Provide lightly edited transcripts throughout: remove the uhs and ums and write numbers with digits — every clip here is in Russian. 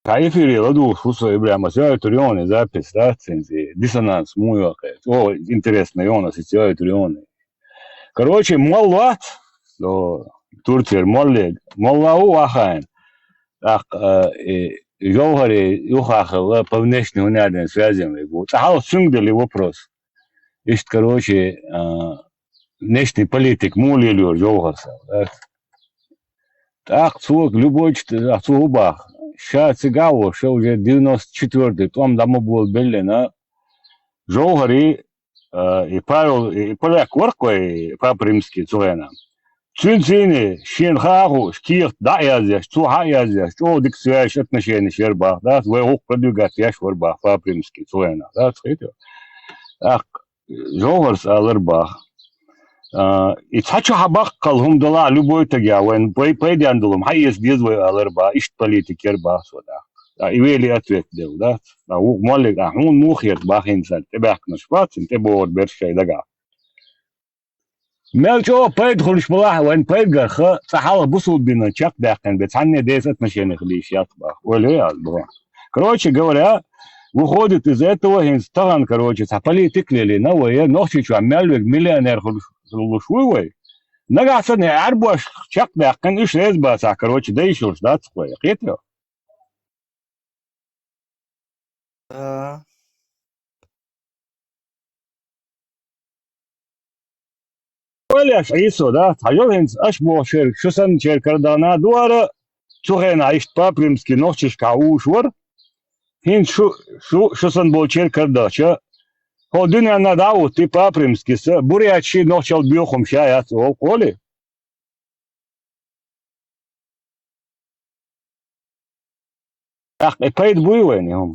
Кайфери ладу слушай, прямо сделают рионы запись, да, цензи, диссонанс, муё, о, интересно, иона, сделают рионы. Короче, молват, до Турция, моллау ахайн, ах, Жовгари, юхахала, по внешнему надо связям его. Тахал сюнгдали вопрос. Есть, короче, внешний политик, мулилюр, Жовгарса. Так, цук, любой, ах, цугубах. Ша цыгаво, что уже 94-й, там дома был Беллина. Жовгари, и Павел, и поляк Воркой, папа римский, Цуэна. Цинцини, Шенхагу, Шкирт, да, я здесь, Цуха, я здесь, что дик связь отношения Шербах, да, своего продвигать я Швербах, папа римский, Цуэна, да, смотрите. Так, Жовгарс, Алербах. И цачу хабах калхум дала любой тагя, вен пойдяндулум, хайес дизвой Алербах, ишт политик Ербах, сюда. И вели ответ дел, да, молик, он мухер, бахинсаль, тебе акнашпац, тебе вот бершай дага. مالشو بايد خلش بلاح وين بايد قرخة صحالة بصل بينا شاق داقن بتعني ديسات مشينا خليش يطبخ ولا يطبخ. Короче говоря, выходит из этого инстаграм, короче, политик ли новые, ночью что миллион миллионер хлушуевый. Нагаса не арбуш чак даقن иш резбаса, короче, да еще ждать такое. Хитро. Да. Оляш Исо, да, tajolens ашбо шер, шусан шер кардана дуара, чухена ишт папримски ночишка ушвар, хин шусан бол шер кардача, ходуня надау ти папримски с, бурячи ночал биохом шаят, о, коли. Ах, пейд буйвен, ем.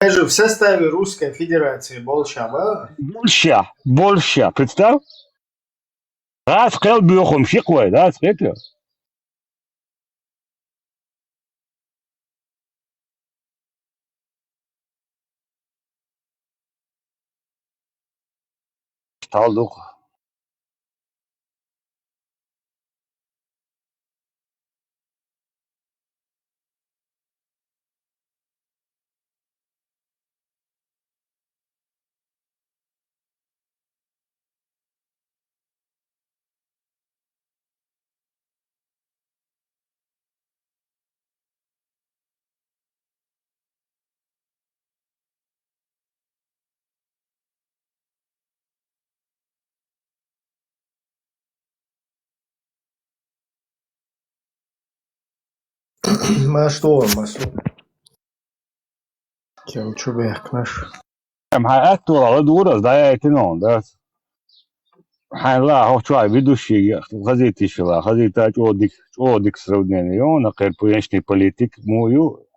Же в составе Русской Федерации Болшава. Больше, представь? Раз хел биохом шиквай, да, спектр. Талдух. Maslo, maslo. Чем чубек наш. Ма актуал дурас, да, я это non, да. لا هو شوي ведущий газеты шла, газета одик сравнение, он акер поенчный политик мою,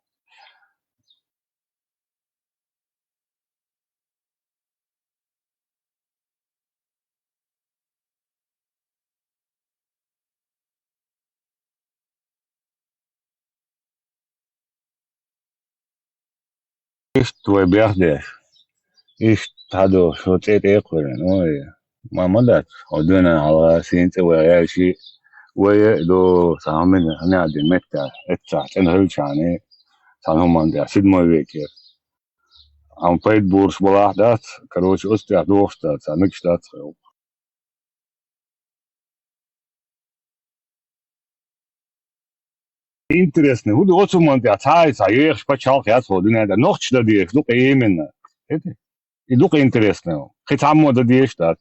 иш твой бяхдеш, иш тадо, что это экварен, ой, мамадат, одуна على سنت وياشي ويا دو سامن نادي متى اتسا تنهلشاني سانهم عندها سيد ما ويكير am peit burs belag dat, короче, Oostenrijk doorstaat, niks staat. Интересно, hoe de Ottoman dat hij zei, je спочатку я сходу не да, ног что делаешь, ну именно, это, и дух интересно, хотя мода делаешь dat.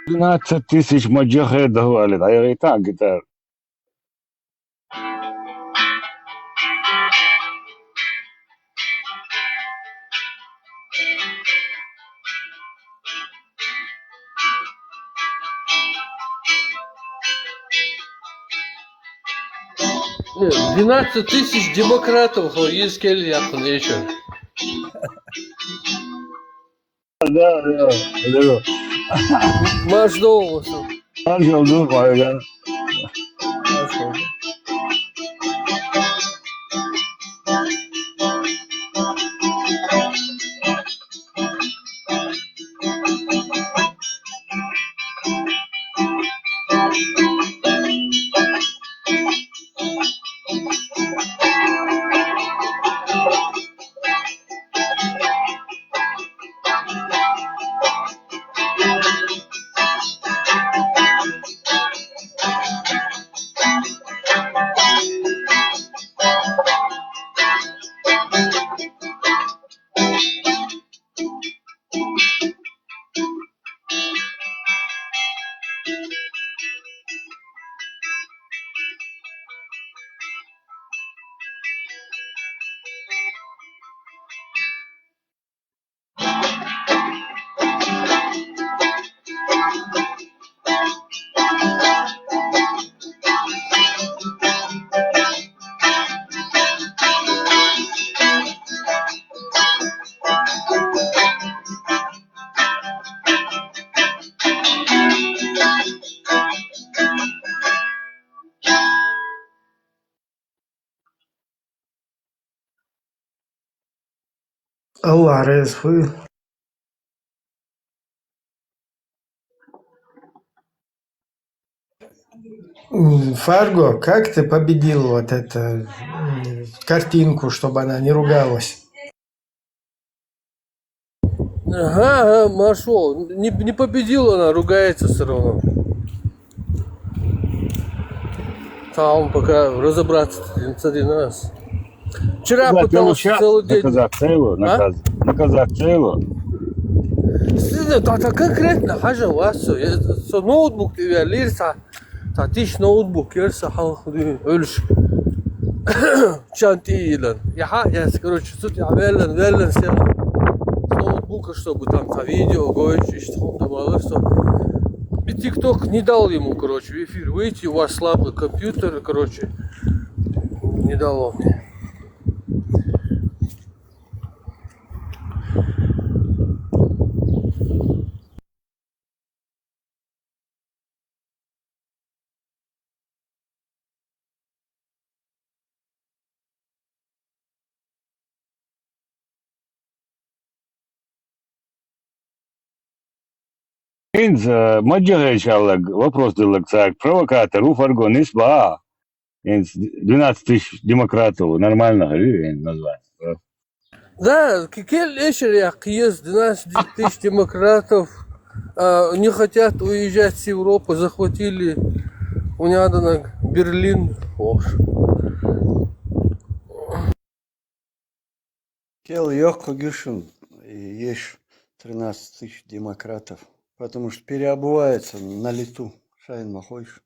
$12 тысяч маджахед говорит, а я и так гитар. 12 тысяч демократов есть Кельяхун еще. Да. Маш olsun. Her oldu var ya. Allah razı. Фарго, как ты победил вот эту картинку, чтобы она не ругалась? Ага, Машо. Не победила она, ругается все равно. Там пока разобраться один раз. Вчера пытался целый день. Наказать целую. Да конкретно хажа вас. Ноутбук verirse, diş ноутбук verirse ölüş. Çantayla. Я, короче, тут я верлен сел ноутбука, чтобы там видео, и что он думал, что и ТикТок не дал ему, короче, в эфир выйти, у вас слабый компьютер, короче, не дало мне. Инз, маджаречалог, вопрос дылык, провокатор, Фарго, Нисба. Инз, 12 тысяч демократов, нормально, название. Да, есть 12 тысяч демократов, не хотят уезжать с Европы, захватили унядано Берлин. Кел yok Гюшин, есть 13 тысяч демократов, потому что переобувается на лету. Шайн находишь.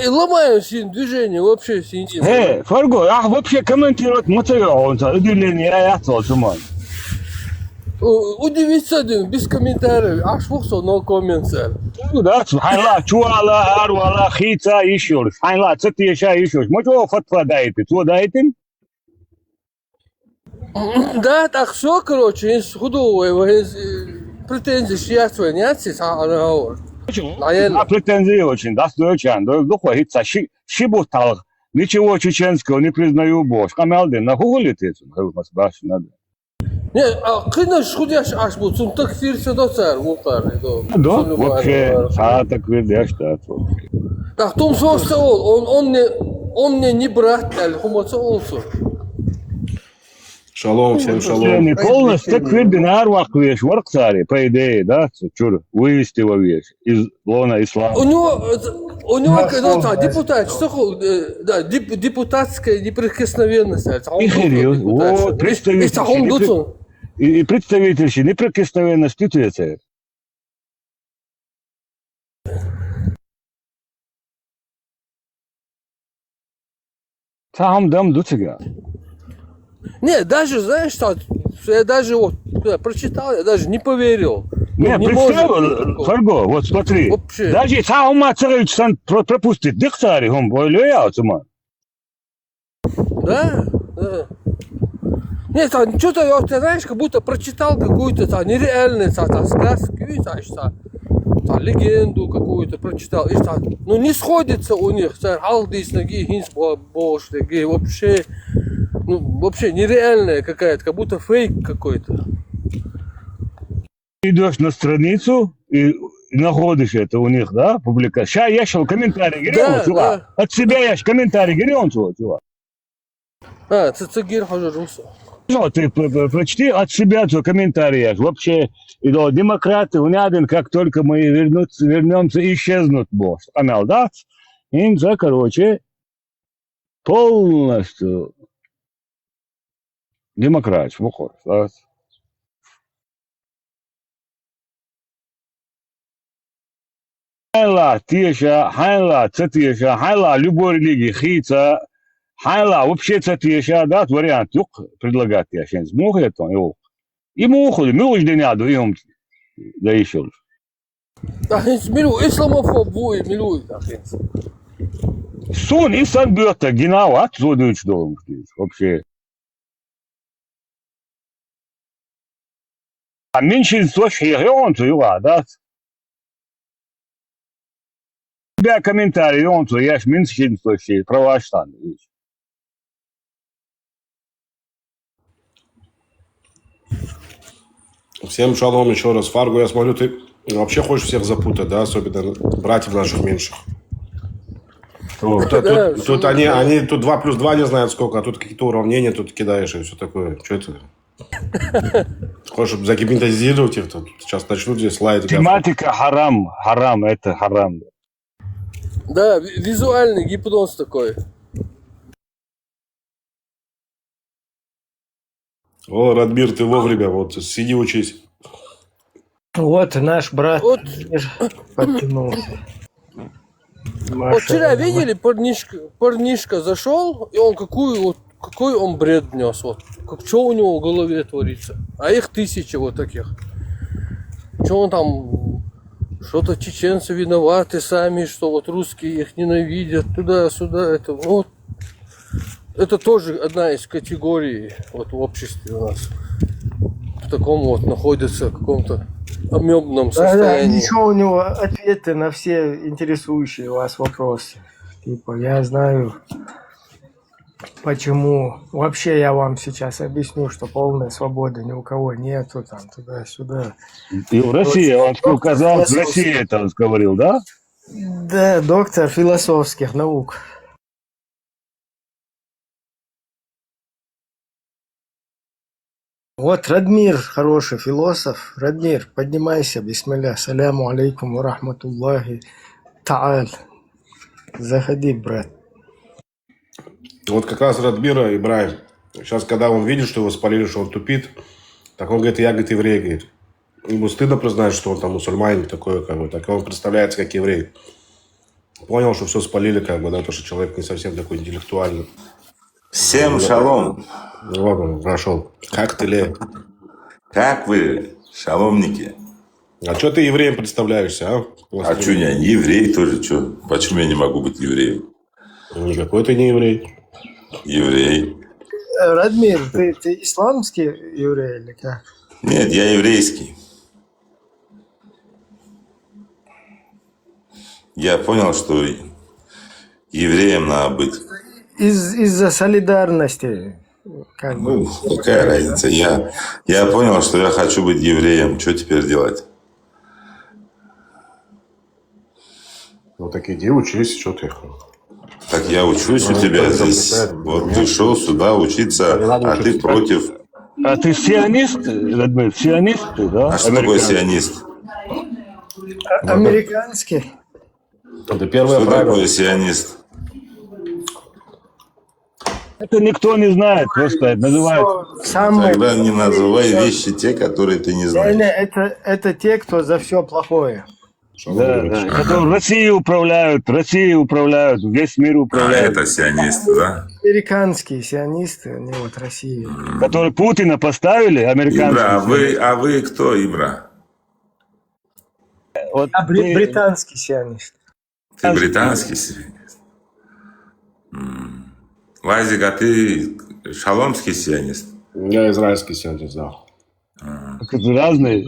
И ломаем син движение, вообще син. Фарго, вообще комментировать материал, удивление, я отцол, Удивиться, без комментариев, аж воксо, no comments. Да, субханаллах, чуала, арвала, хица, еще раз. Субханаллах, цети еще раз. Может, фатва даете, что даете? Да, так все, короче, худого, претензии шьяцвы, нет, а претензии очень, достойчан, духой хица, шибутал. Ничего чеченского не признаю, боже. Камалды, на хугулите, надо. Не, кынаш худяш аж bu цунтак фирсе доцар мукар. Да, вообще, так видишь, да. Так, том соста он мне не брат, хумоца олсу. Шалом, всем шалом. Не полностью так видно, арвах вещь, ворксари, по идее, да, чур, вывести его вещь из лона ислама. У него когда депутат, что да, депутатская неприкосновенность. Вот, представитель. И представительщи неприкосновенно спитуется. Там дам дуцега. Не, даже, знаешь что, я даже вот прочитал, я даже не поверил. Не, не представь, может такого. Фарго, вот смотри. Вообще. Даже сам Мацарович пропустит дыхтарь, он бойлеял, ман. Да, да. Нет, что-то, ты знаешь, как будто прочитал какую-то нереальную сказку, легенду какую-то прочитал. И, ну не сходится у них, халдис, гинс, бош, вообще, ну, вообще нереальная какая-то, как будто фейк какой-то. Идешь на страницу и находишь это у них, да, публикация. Сейчас я шел комментарий, Да, чувак. да. От себя я комментарий, чувак. Цигир хожу. Ну, ты прочти от себя твой комментарий. Вообще, демократы, у один, как только мы вернемся, исчезнут, босс. Канал, да? Им, короче, полностью демократия, выходит, да? Хайла, тиша, хайла, цатиша, хайла, любой религии, хица, хайла, вообще цатиша, да, вариант, юк, предлагать я сейчас, мог это, его. Ему уходит, мы уже не надо, им, да еще. Исламофоб будет, милует. Sun insan böta genau hat so Deutsch вообще. А меньшинство регион, да? У тебя комментарий, я ж меньшинство права штаны. Всем шалом еще раз. Фарго, я смотрю, ты вообще хочешь всех запутать, да? Особенно братьев наших меньших. Тут они тут 2 плюс 2 не знают сколько, а тут какие-то уравнения тут кидаешь и все такое. Что это? Хочешь загипнотизировать их тут? Сейчас начнут здесь лаять. Тематика харам, это харам. Да, визуальный гипноз такой. О, Радмир, ты вовремя, вот сиди учись. Вот наш брат Вот. подтянулся. Вот вчера видели, парнишка зашел, и он какой он бред нес, вот. Что у него в голове творится. А их тысячи вот таких. Что он там, что-то чеченцы виноваты сами, что вот русские их ненавидят, туда-сюда, это вот. Это тоже одна из категорий вот в обществе у нас. В таком вот находится, в каком-то амебном состоянии. Еще у него ответы на все интересующие вас вопросы. Типа, я знаю, почему. Вообще я вам сейчас объясню, что полной свободы ни у кого нету, там, туда-сюда. И в России, он сказал, в России это он говорил, да? Да, доктор философских наук. Вот Радмир, хороший философ. Радмир, поднимайся, бисмилля. Саляму алейкум ва рахматуллахи та'аль. Заходи, брат. Вот как раз Радмира Ибраим. Сейчас, когда он видит, что его спалили, что он тупит, так он говорит, я, говорит, еврей, говорит. Ему стыдно признать, что он там мусульманин такой, как бы, так он представляется как еврей. Понял, что все спалили, как бы, да, потому что человек не совсем такой интеллектуальный. Всем шалом. Вот он, прошел. Как ты, Ле? Как вы, шаломники? А что ты евреем представляешься, а? А что, я не еврей тоже, что? Почему я не могу быть евреем? Никакой ты не еврей. Еврей. Радмир, ты исламский еврей или как? Нет, я еврейский. Я понял, что евреем надо быть. Из-за солидарности. Как бы. Ну, какая разница? Я понял, что я хочу быть евреем. Что теперь делать? Ну так иди учись, что ты. Так я учусь у тебя здесь. Вот пришел сюда учиться, а ты против. А ты сионист, Радмир, сионист, да? А что такое сионист? Американский. Это первое Что правило. такое сионист? Это никто не знает, просто это называют. Самый... Тогда не называй вещи те, которые ты не знаешь. Это те, кто за все плохое. Да, которые Россией управляют, весь мир А управляют. это сионисты, да? Американские сионисты, они вот России. Которые Путина поставили, американцы. Ибра, а вы кто, Ибра? Вот Я ты- британский сионист. Ты британский сионист. Лазик, а ты шаломский сионист? Я израильский сионист, да. это разные.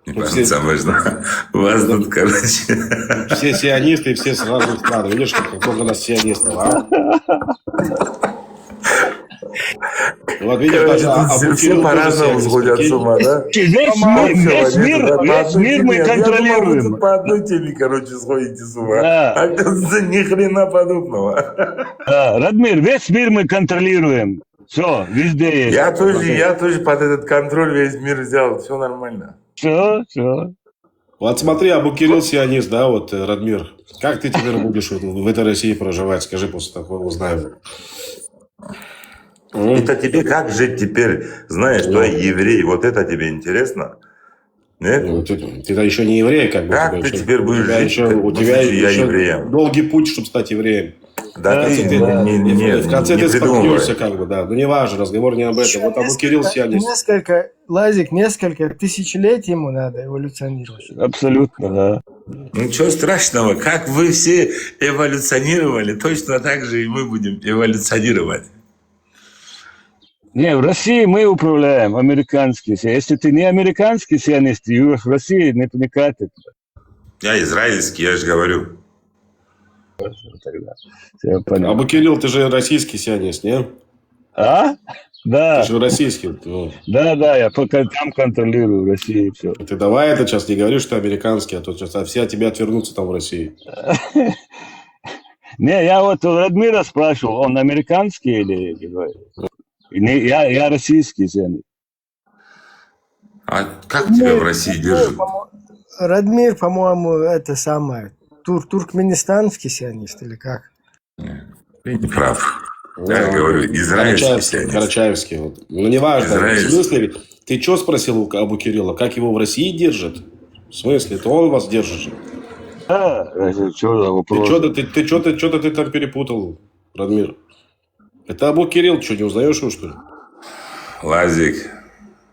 Не Ну, все- по-самому можно. У вас тут, короче... Все сионисты и все с разных стран. Видишь, как много у нас сионистов, а? Вот видишь, даже Абу Кирилл тоже сионист, прикинь. да? Весь мир мы контролируем. по одной теме, короче, сходите с ума. Да. Оказывается, ни хрена подобного. Да, Радмир, весь мир мы контролируем. Все, везде есть. Я тоже под этот контроль весь мир взял. Все нормально. Все. Вот смотри, Абу Кирилл сионист, да, вот, Радмир. Как ты теперь будешь в этой России проживать? Скажи, после такого узнаем. Это тебе как жить теперь, знаешь, что я еврей? Вот это тебе интересно? Нет? Ну, ты еще не еврей, как бы. Как у тебя ты еще- теперь будешь у тебя жить, еще, у в тебя случае я еще евреем? долгий путь, чтобы стать евреем. Да, ты ты- не в конце ты придумывай. столкнешься, как бы, да. Ну, не важно, разговор не об этом. Вот Абу Кирилл сионист. Несколько тысячелетий ему надо эволюционировать. Абсолютно, да. Ничего страшного. Как вы все эволюционировали, точно так же и мы будем эволюционировать. Не, в России мы управляем, американские. Если ты не американский сионист, ты живешь в России, не катит. Я израильский, я же говорю. Тогда. Всё понятно. Абу Кирилл, ты же российский сионист, не? А? Да, Ты же российский. Ну, да, я пока там контролирую Россию, все. ты давай это сейчас не говоришь, что американский, а то сейчас все от тебя отвернутся там в России. Не, я вот у Радмира спрашивал, он американский или... Не, я российский сионист. А как тебя в России держат? Радмир, по-моему, это самое. Туркменистанский сионист или как? Ты не прав. Я же говорю, израильский Карачаевский. сионист. Карачаевский. Вот. Ну, неважно. В Израильский. смысле, ты что спросил у Абу Кирилла? Как его в России держат? В смысле? Это он вас держит же. Да, что за вопрос? Что-то ты там перепутал, Радмир. Это Абу Кирилл, что, не узнаешь его, что ли? Лазик,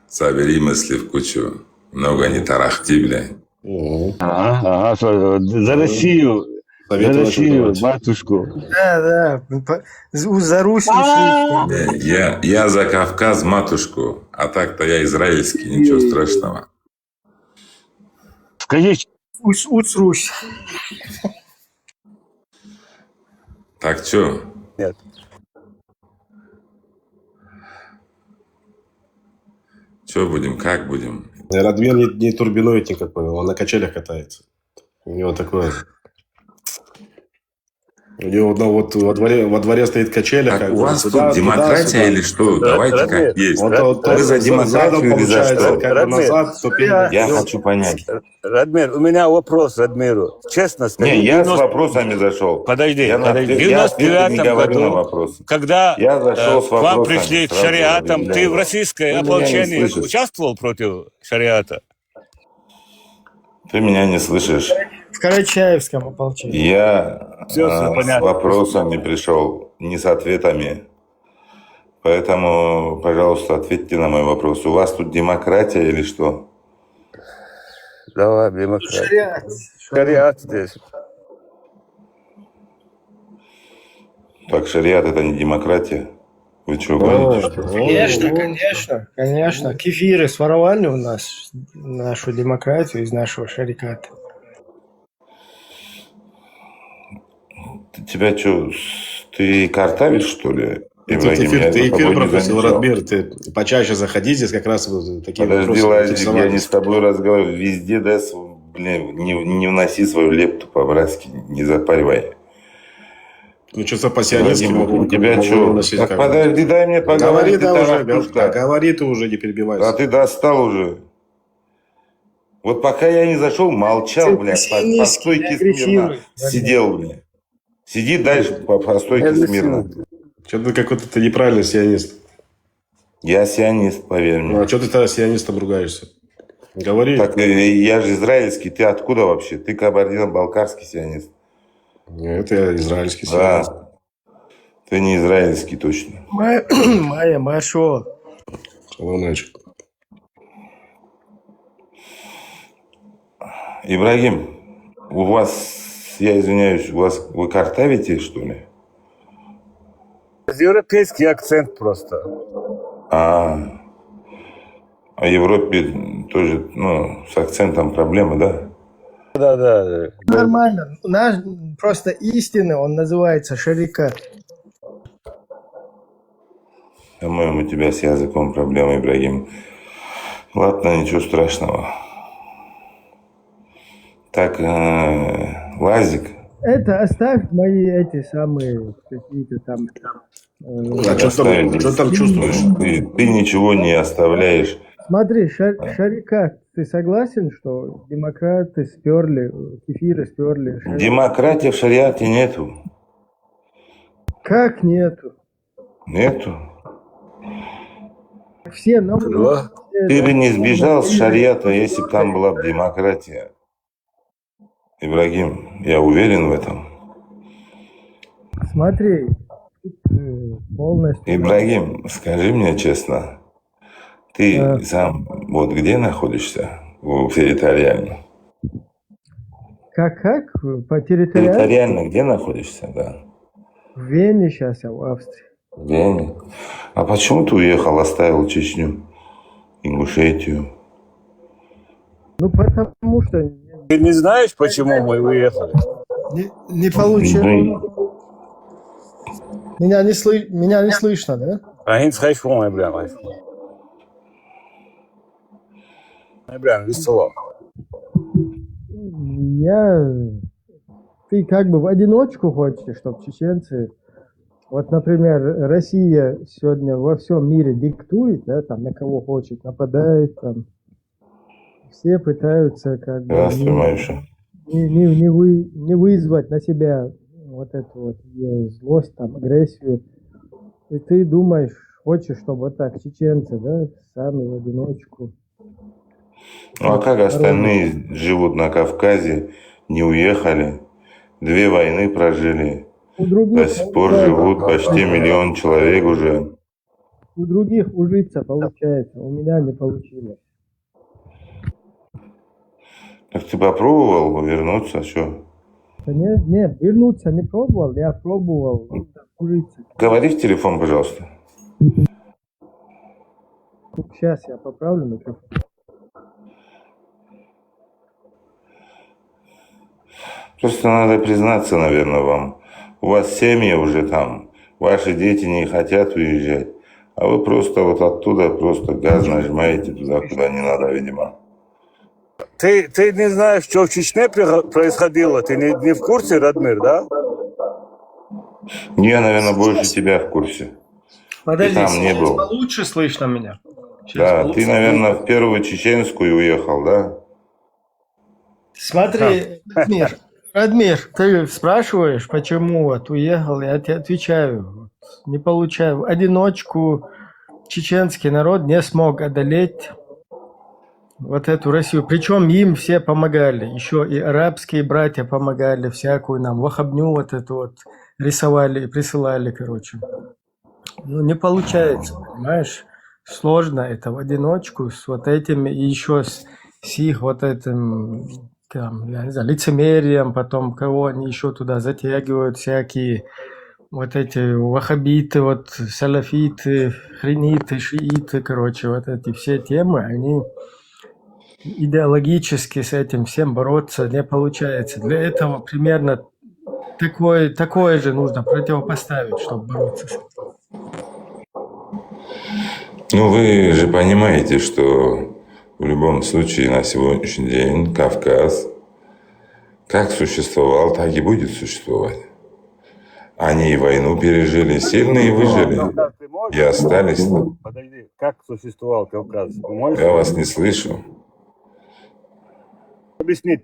собери мысли в кучу. Много не тарахти, блядь. Угу. Ага, за Россию, за Советую Россию, начать. матушку. Да. За Русь ушли. Я за Кавказ матушку, а так-то я израильский, ничего страшного. Скажи, Уц Русь. Так что? нет. Что будем, как будем? Радмир не турбиноид никакой, он на качелях катается. У него такое... У него вот во дворе стоит качеля. Так, как у бы, вас туда, тут демократия туда-сюда. или что? Давайте как есть. Вот Вы за демократию или за что? Как бы назад, ступень. Я хочу понять. Радмир, у меня вопрос Радмиру. Честно скажи. Не, я с вопросами зашел. Подожди, Я подожди. В я ответы не 99-м говорю на году, вопросы. когда Я зашел с к вам вопросами, пришли к сразу шариатам, ты объявляю. в российское Вы меня не ополчение слышите. участвовал против шариата? Ты меня не слышишь. В Карачаевском ополчении. Я Всё с понятно. вопросами пришел, не с ответами. Поэтому, пожалуйста, ответьте на мой вопрос. У вас тут демократия или что? Давай, демократия. Шариат. Шариат здесь. Так, шариат это не демократия? Вы что, гоните, что ли? Конечно. Кефиры своровали у нас нашу демократию из нашего шариката. Тебя что, ты картавишь, что ли? Ты Ибрагим, я за эфир тобой не бросил, замечал. Радмир, ты почаще заходи, здесь как раз вот такие Подожди, вопросы Лазик, я не интересовались. с тобой разговариваю. Везде, да, блин, не вноси свою лепту по-братски, не запаривай. Ну, что-то по-сионистски могу. У тебя могу что? выносить Так как бы. подожди, дай мне Говори, поговорить. да, ты уже, тарахтушка. говори ты уже, не А перебивайся. ты достал уже. Вот пока я не зашел, молчал, бля, по стойке смирно. Сидел, бля. Сиди дальше по стойке смирно. Что-то ты какой-то ты неправильный сионист. Я сионист, поверь Ну, мне. а что ты тогда сионистом ругаешься? Говори. Так, я же израильский. Ты откуда вообще? Ты кабардино-балкарский сионист. Это я израильский сионист. Да. Ты не израильский точно. Майя, шо? Шалом, Начик. Ибрагим, у вас, я извиняюсь, вы картавите, что ли? Европейский акцент просто. А в Европе тоже, ну, с акцентом проблемы, да? Да. Нормально. Наш просто истинный, он называется шарикат. По-моему, у тебя с языком проблемы, Ибрагим. Ладно, ничего страшного. Так, Лазик. Это оставь мои эти самые какие-то там... А что там чувствуешь? Ты ничего не оставляешь. Смотри, шарикат, ты согласен, что демократы сперли, кефиры сперли? Демократии в шариате нету. Как нету? Нету. Все, но... Ты бы не сбежал с шариата, если бы там была бы демократия. Ибрагим, я уверен в этом. Смотри, тут полностью... Ибрагим, скажи мне честно, ты сам вот где находишься в территориально? Как? По территории? Территориально где находишься, да? В Вене сейчас, я в Австрии. В Вене. А почему ты уехал, оставил Чечню, Ингушетию? Ну, потому что... Ты не знаешь, почему мы уехали? Не получилось. Меня не слышно, да? Они схайфом, весело. Ты как бы в одиночку хочешь, чтобы чеченцы... Вот, например, Россия сегодня во всем мире диктует, да, там на кого хочет, нападает, там. Все пытаются как бы не вызвать на себя вот эту вот злость, там, агрессию. И ты думаешь, хочешь, чтобы вот так чеченцы, да, сами в одиночку. Ну а как остальные живут на Кавказе, не уехали, 2 войны прожили, до сих пор живут почти 1 миллион человек уже. У других ужиться получается, у меня не получилось. Так ты попробовал вернуться, что? Нет, вернуться не пробовал, я пробовал ужиться. Говори в телефон, пожалуйста. Сейчас я поправлю микрофон. Просто надо признаться, наверное, вам. У вас семьи уже там, ваши дети не хотят уезжать, а вы просто вот оттуда просто газ нажимаете туда, куда не надо, видимо. Ты не знаешь, что в Чечне происходило? Ты не в курсе, Радмир, да? Я, наверное, больше тебя в курсе. Подожди, ты там не был. Лучше слышно меня? Да, ты, наверное, в первую чеченскую уехал, да? Смотри, Радмир, ты спрашиваешь, почему вот уехал, я тебе отвечаю. Не получаю. В одиночку чеченский народ не смог одолеть вот эту Россию. Причем им все помогали. Еще и арабские братья помогали, всякую нам вахабню вот эту вот рисовали и присылали, короче. Ну, не получается, понимаешь? Сложно это в одиночку с вот этими, и еще с их вот этим, там, я не знаю, лицемерием, потом кого они еще туда затягивают, всякие вот эти вахабиты, вот салафиты, хрениты, шииты, короче, вот эти все темы, они идеологически с этим всем бороться не получается. Для этого примерно такое же нужно противопоставить, чтобы бороться с этим. Ну, вы же понимаете, что в любом случае на сегодняшний день Кавказ как существовал, так и будет существовать. Они и войну пережили, сильные выжили и остались там. Подожди, как существовал Кавказ? Я вас не слышу. Объяснить.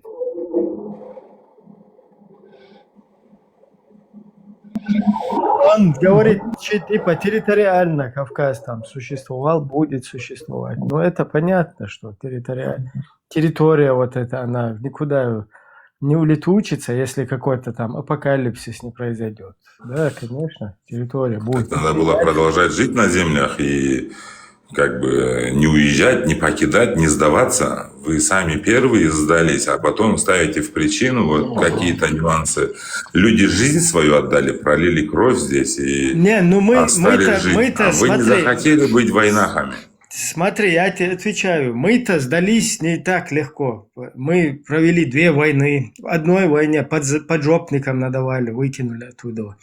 Он говорит, типа территориально Кавказ там существовал, будет существовать. Но это понятно, что территория вот эта, она никуда не улетучится, если какой-то там апокалипсис не произойдет. Да, конечно, территория будет. Надо было продолжать жить на землях и как бы не уезжать, не покидать, не сдаваться в вы сами первые сдались, а потом ставите в причину вот какие-то нюансы. Люди жизнь свою отдали, пролили кровь здесь и Не, ну остались жить. А вы не захотели быть войнахами. Смотри, я тебе отвечаю, мы-то сдались не так легко. Мы провели 2 войны. В одной войне поджопникам надавали, вытянули оттуда.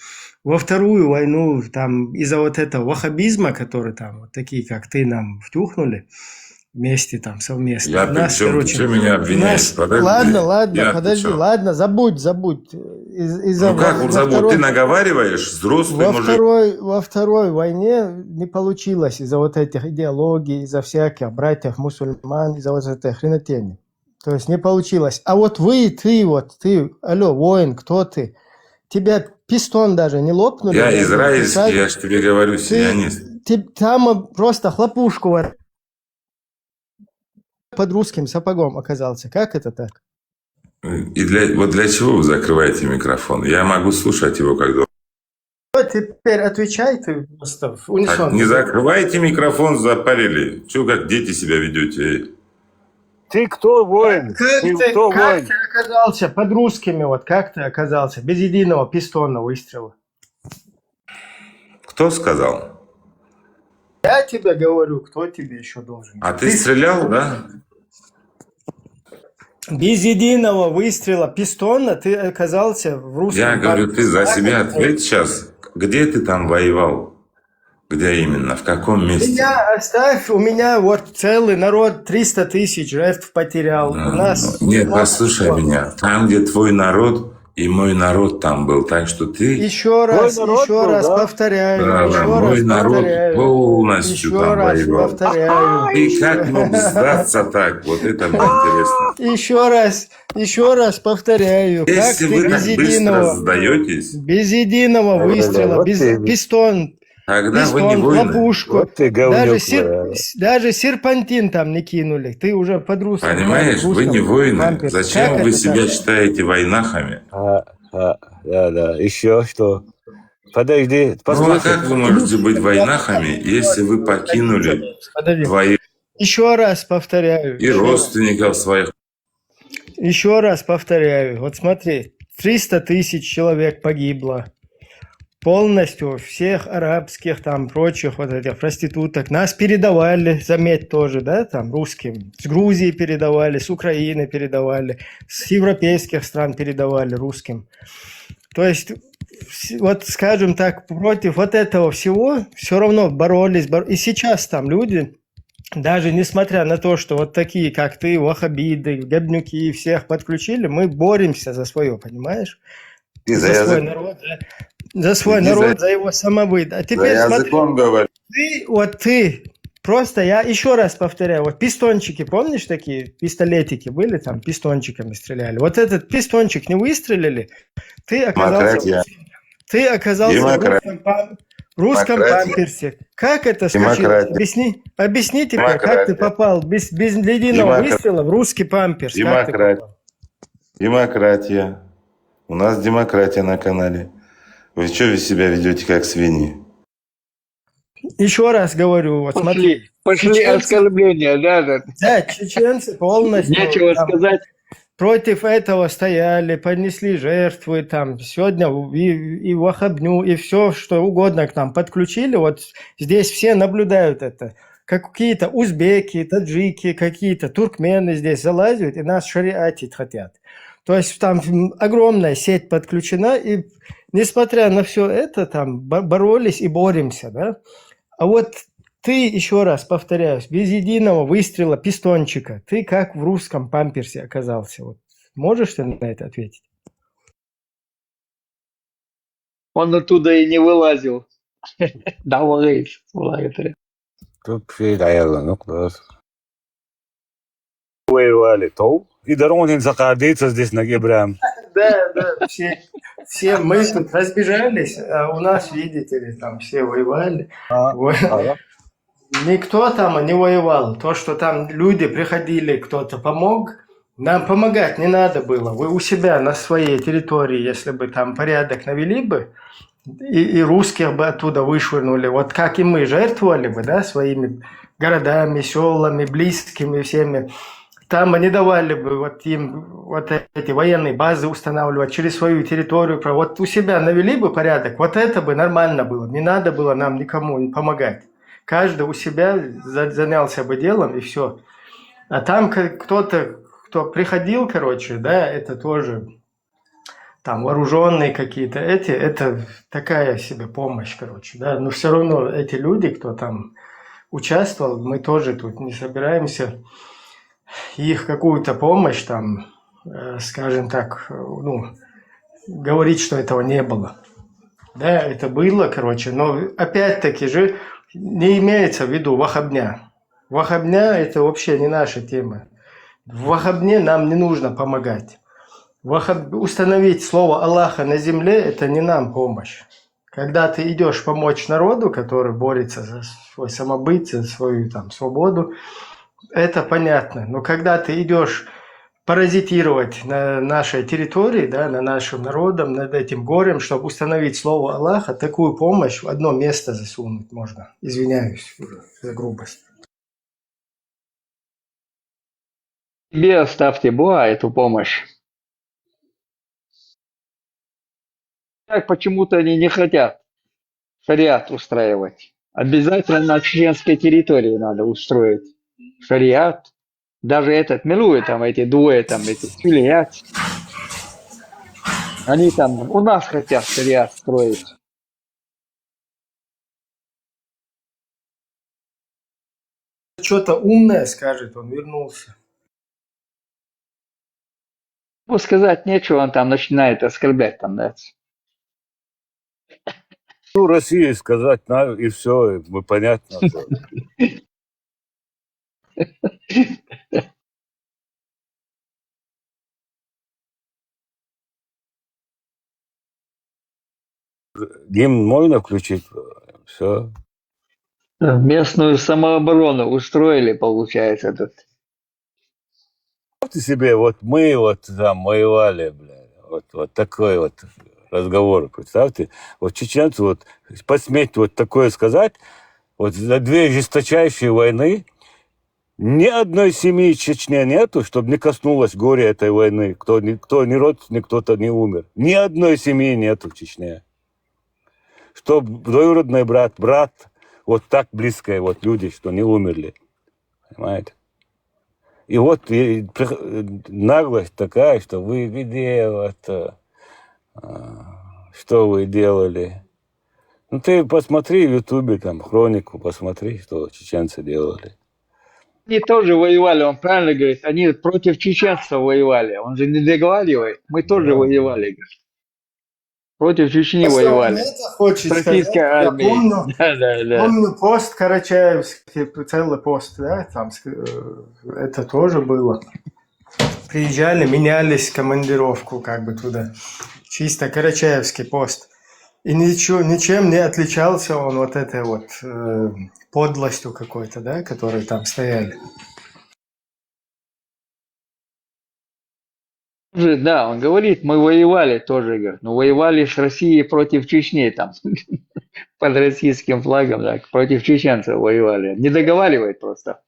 Во вторую войну, там, из-за вот этого ваххабизма, который там, вот такие, как ты, нам втюхнули, вместе там, совместно. Я причем меня обвиняешь? Подожди. Ладно, подожди, ладно, забудь. Ну как забудь? Ты наговариваешь, взрослый мужик. Во второй войне не получилось из-за вот этих идеологий, из-за всяких братьев мусульман, из-за вот этой хренотени. То есть не получилось. А вот ты, алло, воин, кто ты? Тебя пистон даже не лопнули? Я израильский, я же тебе говорю, сионист. Ты там просто хлопушку под русским сапогом оказался. Как это так? И для чего вы закрываете микрофон? Я могу слушать его, когда... Теперь отвечай, ты просто в унисон. Так, не закрывайте микрофон, запарили. Чего как дети себя ведете? Ты кто, воин? Как воин? ты оказался под русскими, вот как ты оказался, без единого пистона выстрела? Кто сказал? Я тебе говорю, кто тебе еще должен? А ты стрелял, да? Без единого выстрела пистона ты оказался в русском... Я говорю, ты за себя ответь сейчас. Где ты там воевал? Где именно? В каком месте? Меня оставь, у меня вот целый народ 300 тысяч жертв потерял. У нас... Нет, послушай меня. Там, где твой народ, и мой народ там был. Так что ты... Еще раз повторяю. Мой народ полностью там воевал. Повторяю. И как мог сдаться так? Вот это мне интересно. Еще раз повторяю. Если вы так быстро сдаетесь... Без единого выстрела, без пистон... Тогда вы не воины. Лопушку. Вот ты говнюк, даже серпантин там не кинули. Ты уже под русским. Понимаешь, вы не воины. Зачем вы себя считаете войнахами? Да. Еще что? Подожди. Ну а как вы можете быть войнахами, если вы покинули своих... Еще раз повторяю. И родственников своих. Еще раз повторяю. Вот смотри, 300 тысяч человек погибло. Полностью всех арабских, там, прочих вот этих проституток. Нас передавали, заметь тоже, да, там, русским. С Грузии передавали, с Украины передавали, с европейских стран передавали русским. То есть, вот, скажем так, против вот этого всего все равно боролись. И сейчас там люди, даже несмотря на то, что вот такие, как ты, ваххабиды, гебнюки, всех подключили, мы боремся за свое, понимаешь? За свой народ, за свой народ, за его самобыт. А теперь смотри, просто я еще раз повторяю, вот пистончики, помнишь такие пистолетики были там, пистончиками стреляли. Вот этот пистончик не выстрелили, ты оказался в русском памперсе. Как это случилось? Объясни теперь, как ты попал без единого выстрела в русский памперс? Демократия. У нас демократия на канале. Вы что вы себя ведете как свиньи? Еще раз говорю, вот смотри. Пошли оскорбления, да. Да, чеченцы полностью... Нечего сказать. Против этого стояли, понесли жертвы, там, сегодня и ваххабню, и все, что угодно к нам подключили. Вот здесь все наблюдают это. Как какие-то узбеки, таджики, какие-то туркмены здесь залазят и нас шариатить хотят. То есть там огромная сеть подключена, и несмотря на все это, там боролись и боремся, да. А вот ты, еще раз повторяюсь, без единого выстрела пистончика, ты как в русском памперсе оказался? Вот можешь ты на это ответить? Он оттуда и не вылазил. Да, благодаря. Тут все ну класс. Воевали, то. И дорогу закадиться здесь на Гебрям. Да, все мы тут разбежались, а у нас, видите ли, там все воевали. Никто там не воевал. То, что там люди приходили, кто-то помог, нам помогать не надо было. Вы у себя на своей территории, если бы там порядок навели бы, и русских бы оттуда вышвырнули, вот как и мы жертвовали бы, да, своими городами, селами, близкими всеми, там они давали бы вот им вот эти военные базы устанавливать через свою территорию. Вот у себя навели бы порядок, вот это бы нормально было. Не надо было нам никому помогать. Каждый у себя занялся бы делом и все. А там кто-то, кто приходил, короче, да, это тоже там вооруженные какие-то это такая себе помощь, короче, да. Но все равно эти люди, кто там участвовал, мы тоже тут не собираемся их какую-то помощь там, скажем так, ну, говорить, что этого не было. Да, это было, короче, но опять-таки же не имеется в виду вахабня. Вахабня – это вообще не наша тема. В вахабне нам не нужно помогать. Установить слово Аллаха на земле – это не нам помощь. Когда ты идешь помочь народу, который борется за свой самобыт, за свою там свободу, это понятно. Но когда ты идешь паразитировать на нашей территории, да, на нашем народом, над этим горем, чтобы установить слово Аллаха, такую помощь в одно место засунуть можно. Извиняюсь уже за грубость. Себе оставьте Бога эту помощь. Так почему-то они не хотят шариат устраивать. Обязательно на чеченской территории надо устроить шариат. Даже этот милует там эти двое, там эти чилият. Они там у нас хотят шариат строить. Что-то умное скажет, он вернулся. Ну, сказать нечего, он там начинает оскорблять там, да. Ну, России сказать надо, и все, мы понятно. Что... Гимн можно включить? Все. Местную самооборону устроили, получается, тут. Представьте себе, вот мы вот там воевали, бля, вот такой вот разговор, представьте. Вот чеченцы вот посметь вот такое сказать, вот за две жесточайшие войны ни одной семьи в Чечне нету, чтобы не коснулось горя этой войны. Кто не родственник, кто-то не умер. Ни одной семьи нету в Чечне. Чтоб двоюродный брат, вот так близкие вот люди, что не умерли. Понимаете? И вот наглость такая, что вы где вот, что вы делали. Ну ты посмотри в Ютубе, там, хронику, посмотри, что чеченцы делали. Они тоже воевали, он правильно говорит, они против чеченцев воевали. Он же не договаривает. Мы тоже воевали, говорит. Против Чечни Если он воевали. это хочет С сказать, российской я армией. Да. помню пост Карачаевский, целый пост, да, там это тоже было. Приезжали, менялись командировку как бы туда. Чисто Карачаевский пост. И ничем не отличался он вот этой вот подлостью какой-то, да, которые там стояли. Да, он говорит, мы воевали тоже, говорит, но воевали с Россией против Чечни там, под российским флагом, да, против чеченцев воевали. Не договаривает просто.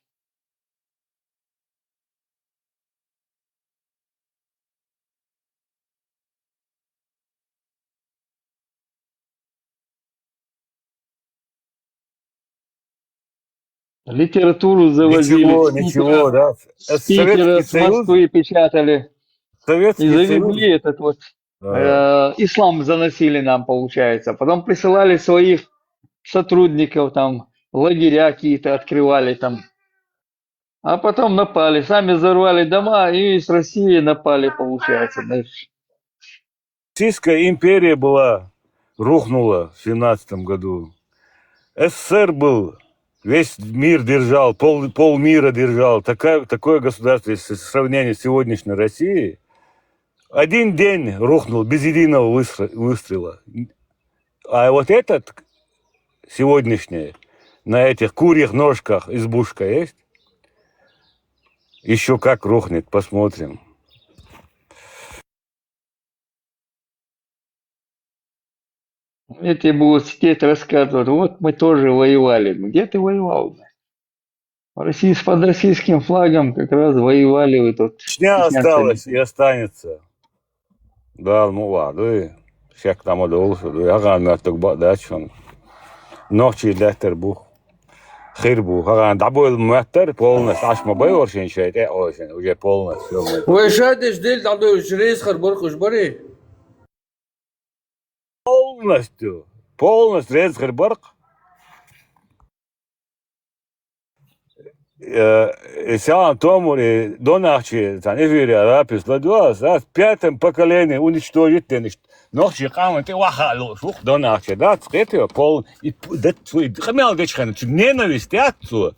Литературу завозили Ничего, да. с Питера, Советский с Союз, Москвы печатали. И Советский завезли Союз. этот вот ислам заносили нам, получается. Потом присылали своих сотрудников там, лагеря какие-то открывали там. А потом напали, сами взорвали дома и с России напали, получается. Российская империя рухнула в 17 году. СССР был, весь мир держал, полмира держал. Такое государство, если в сравнении с сегодняшней Россией, один день рухнул без единого выстрела. А вот этот сегодняшний, на этих курьих ножках избушка есть, еще как рухнет, посмотрим. Эти будут сидеть рассказывать, вот мы тоже воевали. Где ты воевал? Под российским флагом как раз воевали вы тут с Чечня чеченцами. осталась и останется. Да, ну ладно. Шек там удался. Ага, мертвых бадачон. Ночи летер бух. Хирбу. Ага, дабыл мертвый полностью. Аж мы был уже полностью. وشادش ديل تعدو جريس خربرق وجبري Полностью. Полностью. Рез Хирбарк. Сян Томури, Донахчи, Танефири, Арапис, Ладуас, пятым поколением уничтожить Ночи каменты вахалу, слух Донахчи, да, скрытый пол, и да, твой, хамял дечхан, ненависть, отцу,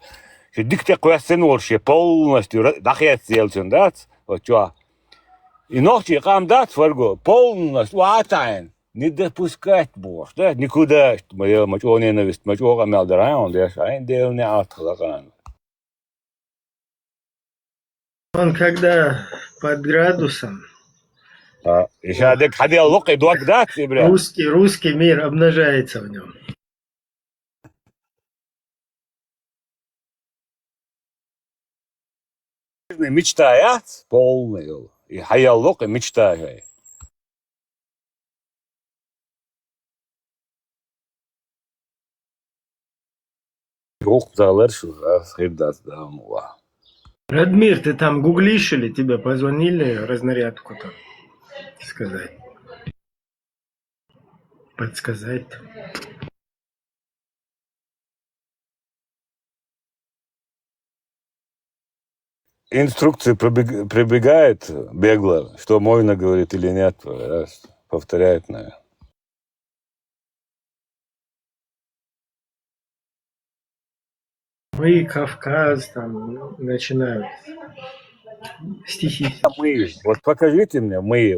что дикте квестенорши полностью, дахет зелцен, да, вот что. И ночи кам дат сварго, полностью, ватайн, не допускать бог, да, никуда, моя мачо ненависть, мачо камял дараон, да, айн дел не атхлаган. Он когда под градусом, Еще один ходил лук и дуак дать, бля. русский мир обнажается в нем. Мечтает полный. И хаял лук и мечтает. Лук залершу, хирдас да муа. Радмир, ты там гуглишь или тебе позвонили разнарядку там сказать? Подсказать. Инструкции прибегает бегло, что можно говорить или нет. Повторяет, наверное. Мы, Кавказ, там начинают стихи. Мы. Вот покажите мне мы,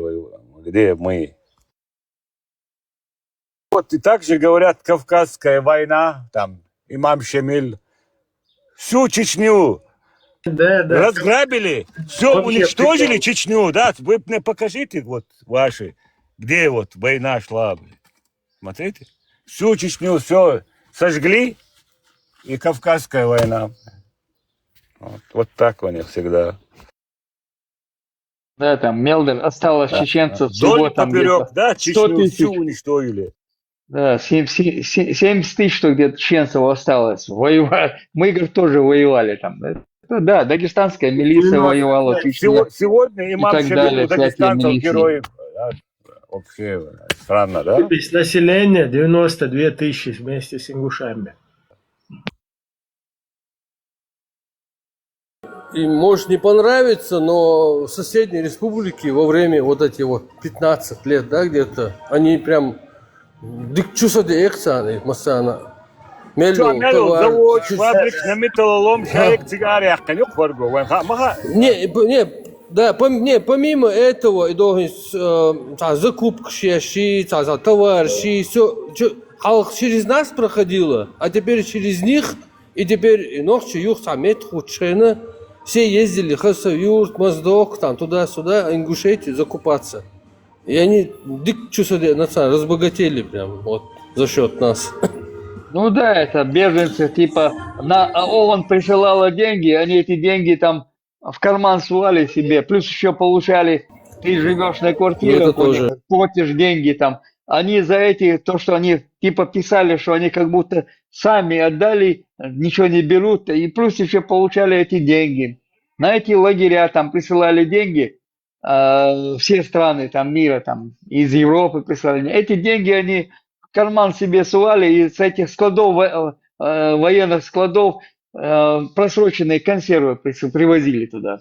где мы. Вот и также говорят, Кавказская война, там, имам Шемиль, всю Чечню Да. разграбили, все Вообще уничтожили прикол. Чечню, да, вы мне покажите вот ваши, где вот война шла, смотрите, всю Чечню, все сожгли, и Кавказская война. Вот так у них всегда. Да, там Мелдер осталось чеченцев всего Вдоль там поперек, где-то да, 100 Чечню тысяч. всю уничтожили. Да, 70 тысяч, что где-то чеченцев осталось. Воевали. Мы, говорит, тоже воевали там. Да, дагестанская милиция воевала в Чечне. Сегодня И имам так Шемиль далее, у всякие дагестанцев милиции. героев. Да, вообще странно, да? Население 92 тысячи вместе с ингушами. Им может не понравиться, но в соседней республике во время вот эти вот 15 лет, да, где-то, они прям дикчуса де эксаны, масана. Şu Мелю, amel товар, zavod, чуть- fabrik, namitolom, şayek sigara yakın yok var go. Maha Не, да, помимо этого, и должен закупка ши, товар, все, через нас проходило, а теперь через них, и теперь ночью юг самет худшена, все ездили Хасавюрт, Моздок, там туда-сюда, Ингушетию закупаться. И они разбогатели прям вот за счет нас. Ну да, это беженцы, типа, ООН присылала деньги, они эти деньги там в карман сували себе, плюс еще получали, ты живешь на квартире, Ну, это тоже. платишь деньги там. Они за эти, то, что они типа писали, что они как будто сами отдали, ничего не берут, и плюс еще получали эти деньги. На эти лагеря там присылали деньги, все страны там мира, там из Европы присылали. Эти деньги они в карман себе сували, и с этих складов, военных складов, просроченные консервы привозили туда.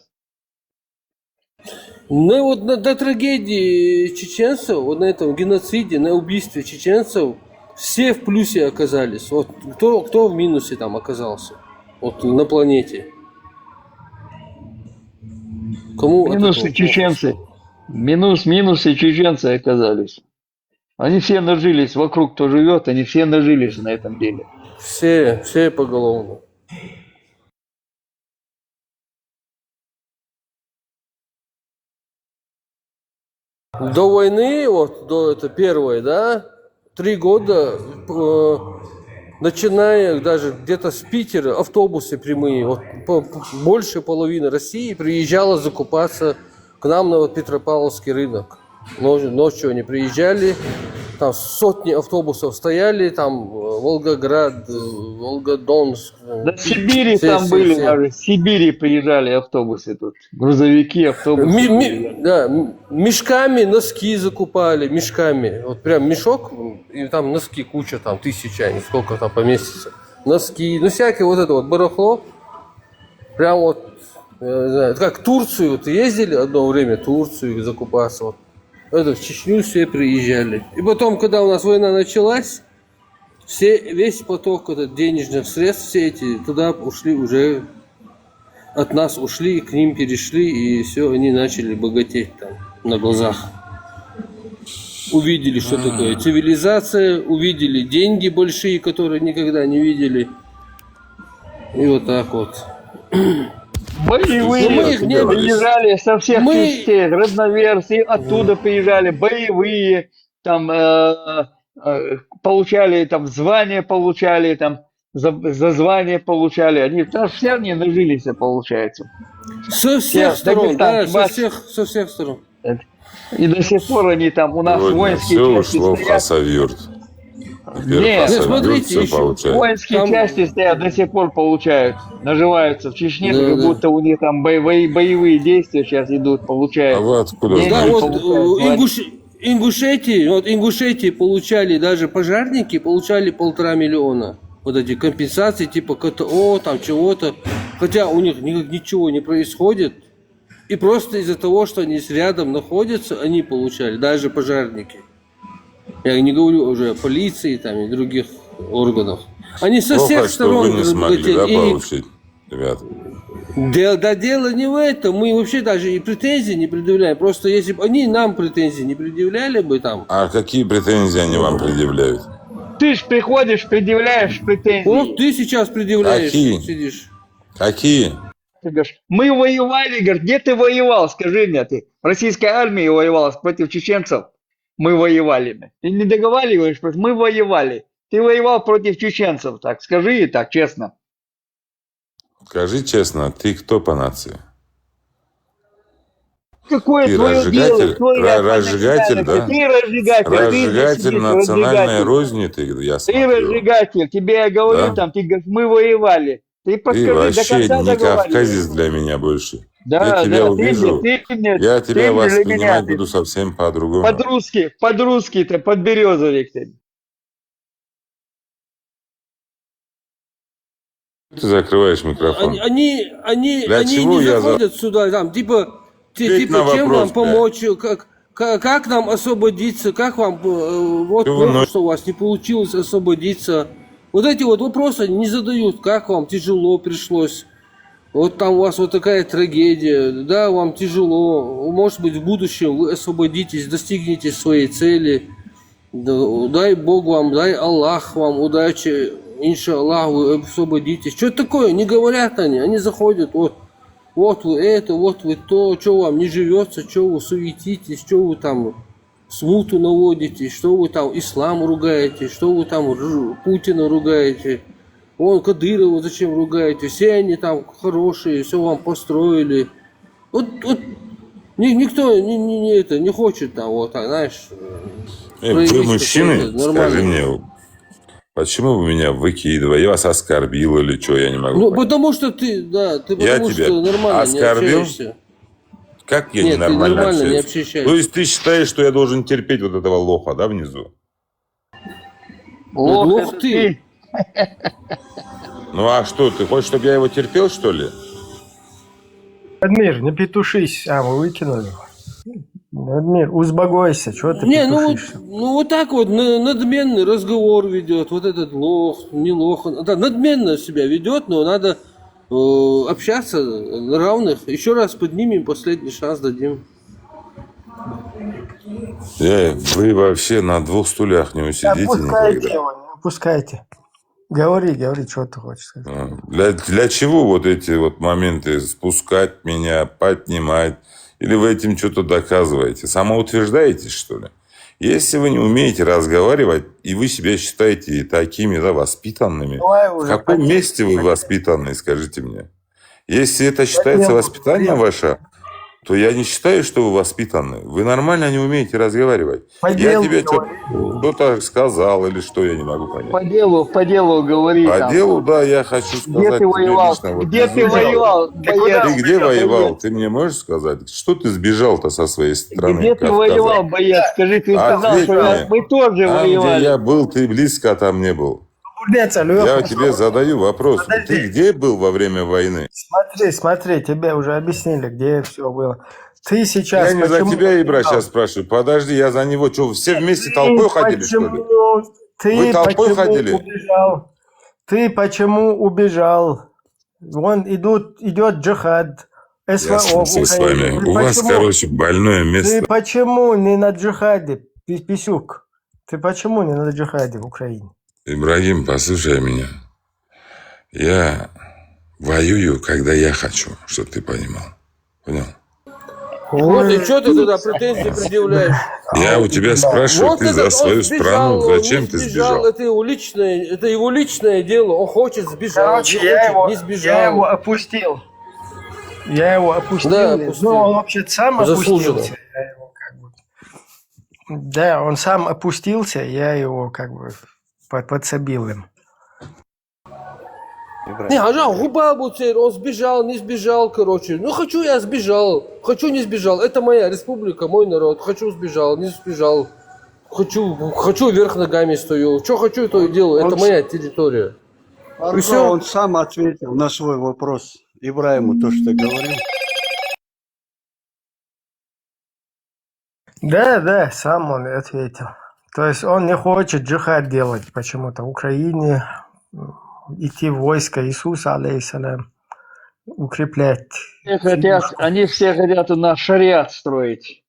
Ну вот до трагедии чеченцев, вот на этом геноциде, на убийстве чеченцев, все в плюсе оказались. Вот кто в минусе там оказался? Вот на планете. Кому от этого Минусы плохо чеченцы. стало? Минусы чеченцы оказались. Они все нажились, вокруг кто живет, они все нажились на этом деле. Все поголовно. До войны, вот до это первой, да, 3 года начиная даже где-то с Питера, автобусы прямые, вот больше половины России приезжала закупаться к нам на вот Петропавловский рынок. Ночью они приезжали, там сотни автобусов стояли, там Волгоград, Волгодонск. До Сибири там были, даже с Сибири приезжали автобусы тут, грузовики, автобусы. Да, мешками носки закупали, мешками. Вот прям мешок, и там носки куча, там 1000, а не сколько там поместится. Носки, ну всякое вот это вот барахло. Прям вот, не знаю, как Турцию, вот ездили одно время, Турцию закупаться, вот. Это в Чечню все приезжали. И потом, когда у нас война началась, весь поток этот денежных средств, все эти туда ушли уже, от нас ушли, к ним перешли, и все, они начали богатеть там на глазах. Увидели, что такое цивилизация, увидели деньги большие, которые никогда не видели. И вот так вот. Боевые мы их не приезжали со всех частей, родноверсий, оттуда приезжали, боевые, там получали, там звания получали, там за звание получали. Они все они нажились, получается. Со всех сторон, да, со всех сторон. И до сих пор они там у нас воинские все части ушло в стоят. Хасавюрт. Нет, смотрите, воинские части стоят, до сих пор получают, наживаются в Чечне, Да, как да. будто у них там боевые действия сейчас идут, получают. А вы откуда деньги, Да, знаете? вот Ингушетии получали, даже пожарники получали 1,5 миллиона. Вот эти компенсации типа КТО, там чего-то. Хотя у них ничего не происходит. И просто из-за того, что они рядом находятся, они получали, даже пожарники. Я не говорю уже о полиции там, и других органах. Они со всех Плохо, что сторон вы не смогли, да, разбогатели. получить, ребят? Дело не в этом. Мы вообще даже и претензий не предъявляем. Просто если бы они нам претензий не предъявляли бы там. А какие претензии они вам предъявляют? Ты ж приходишь, предъявляешь претензии. Вот ты сейчас предъявляешь, Какие? сидишь. Какие? Ты говоришь, мы воевали, говорит, где ты воевал, скажи мне, ты в российской армии воевал против чеченцев, мы воевали. Ты не договариваешь, мы воевали. Ты воевал против чеченцев, так, скажи и так, честно. Скажи честно, ты кто по нации? Какое Ты твое разжигатель? дело? Твоя Разжигатель, да? Ты разжигатель. Разжигатель ты национальной разжигатель. розни, ты, я Ты смотрю. разжигатель, тебе я говорю, Да? там, ты говоришь, мы воевали. Ты Ты подскажи, до вообще конца не договаривай. кавказец для меня больше. Да, Я тебя да, увижу, ты я тебя ты для меня, воспринимать ты буду совсем по-другому. Под-русски ты, подберезовик ты. Ты закрываешь микрофон. Они Для чего не я заходят сюда, там, типа Ответь на чем вопрос, нам помочь, как нам освободиться, как вам, вот Чего вы плохо, носите? что у вас не получилось освободиться. Вот эти вот вопросы не задают, как вам тяжело пришлось. Вот там у вас вот такая трагедия, да, вам тяжело, может быть в будущем вы освободитесь, достигнете своей цели, дай Бог вам, дай Аллах вам удачи, иншаллах, вы освободитесь. Что такое, не говорят они заходят, вот вы это, вот вы то, что вам не живется, что вы суетитесь, что вы там смуту наводите, что вы там ислам ругаете, что вы там Путина ругаете. Вон Кадырова зачем ругаете? Все они там хорошие, все вам построили. Вот никто не хочет там, вот, знаешь. Вы мужчины, какое-то скажи нормальное. мне, почему вы меня выкидываете? Я вас оскорбил или что, я не могу Ну, понять. потому что ты, да, ты Я потому тебя что нормально оскорбил? не общаешься. Как я Нет, ненормально ты нормально не общаюсь? общаешься. То есть ты считаешь, что я должен терпеть вот этого лоха, да, внизу? Лох это ты. Ну а что, ты хочешь, чтобы я его терпел, что ли? Адмир, не петушись. А, мы выкинули его. Адмир, успокойся, чего ты Не, петушишься? вот так вот надменный разговор ведет. Вот этот лох, не лох. Да, надменно себя ведет, но надо общаться на равных. Еще раз поднимем, последний шанс дадим. Вы вообще на 2 стульях не усидите Опускайте никогда. его, не опускайте. Говори, что ты хочешь сказать. Для чего вот эти вот моменты спускать меня, поднимать? Или вы этим что-то доказываете? Самоутверждаетесь, что ли? Если вы не умеете разговаривать, и вы себя считаете такими, да, воспитанными, Давай в уже каком по месте вы делу. воспитанные, скажите мне? Если это По считается делу воспитание говори. ваше, то я не считаю, что вы воспитаны. Вы нормально не умеете разговаривать. По Я делу тебе говори. что-то сказал или что, я не могу понять. По делу говори По там. делу, да, я хочу Где сказать ты тебе воевал? лично. Вот Где ты ты сбежал. воевал, Ты куда боец? Ты где убежал? воевал? Ты мне можешь сказать? Что ты сбежал-то со своей страны, Где ты Кавказа? воевал, боец? Скажи, ты сказал, Ответь что мне. мы тоже Там, где я воевали. был, ты близко там не был. Бурнец, Я Алёха, тебе задаю вопрос. Ты подожди. где был во время войны? Смотри, тебе уже объяснили, где все было. Ты Я сейчас не за почему тебя, Ибра, убежал? сейчас спрашиваю. Подожди, я за него. Что, все вместе толпой ходили, что ли? Ты Вы толпой почему ходили? убежал? Ты почему убежал? Вон идет джихад, Я СВО в смысл с вами. Украине. Ты У вас, почему, короче, больное место. ты почему не на джихаде, Писюк? Ты почему не на джихаде в Украине? Ибрагим, послушай меня. Я воюю, когда я хочу, чтобы ты понимал. Понял? Вот и что ты тогда претензии предъявляешь? Я у тебя спрашиваю, Вот ты за этот, свою он сбежал, страну, он зачем не ты сбежал, сбежал? это его личное дело, он хочет сбежать, Короче, не я хочет, не его сбежал. опустил. Я его опустил. Да, опустил. Ну, он вообще сам Заслуженно. опустился. Я его как бы... Да, он сам опустился, я его как бы подсобил им. Не, Ажан, губа буцер, он сбежал, не сбежал, короче. Ну, хочу я сбежал, хочу не сбежал. Это моя республика, мой народ. Хочу сбежал, не сбежал. Хочу вверх ногами стою. Что хочу, то и делаю. Это моя территория. И всё. Он сам ответил на свой вопрос. Ибраиму то, что говорил. Да, сам он и ответил. То есть он не хочет джихад делать почему-то в Украине, идти в войско Иисуса, алейхиссалям, укреплять. Они все хотят у нас шариат строить.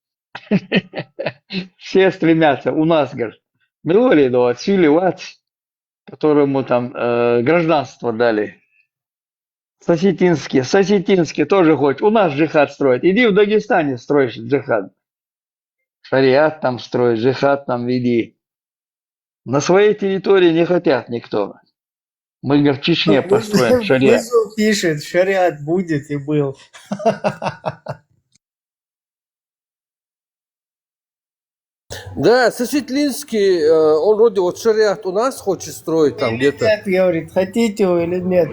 Все стремятся. У нас, говорит, Милолидо отсюливать, которому там гражданство дали. Сосетинский тоже хочет. У нас джихад строить. Иди в Дагестане строишь джихад. Шариат там строить, джихад там веди. На своей территории не хотят никто. Мы, говорит, в Чечне построим шариат. Внизу пишет, шариат будет и был. Да, Сосетлинский, он вроде вот шариат у нас хочет строить там где-то. Нет, говорит, хотите вы или нет.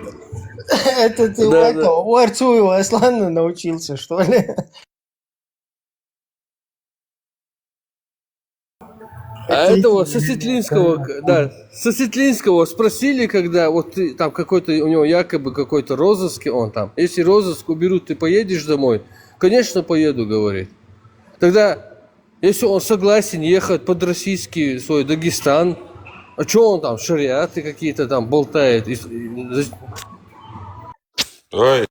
Это ты Да, у Арцуева Аслана научился, что ли? А этого Сосетлинского, да, Сосетлинского спросили, когда вот ты, там какой-то у него якобы какой-то розыск, он там, если розыск уберут, ты поедешь домой? Конечно, поеду, говорит. Тогда, если он согласен ехать под российский свой Дагестан, а что он там, шариаты какие-то там болтает? Ой,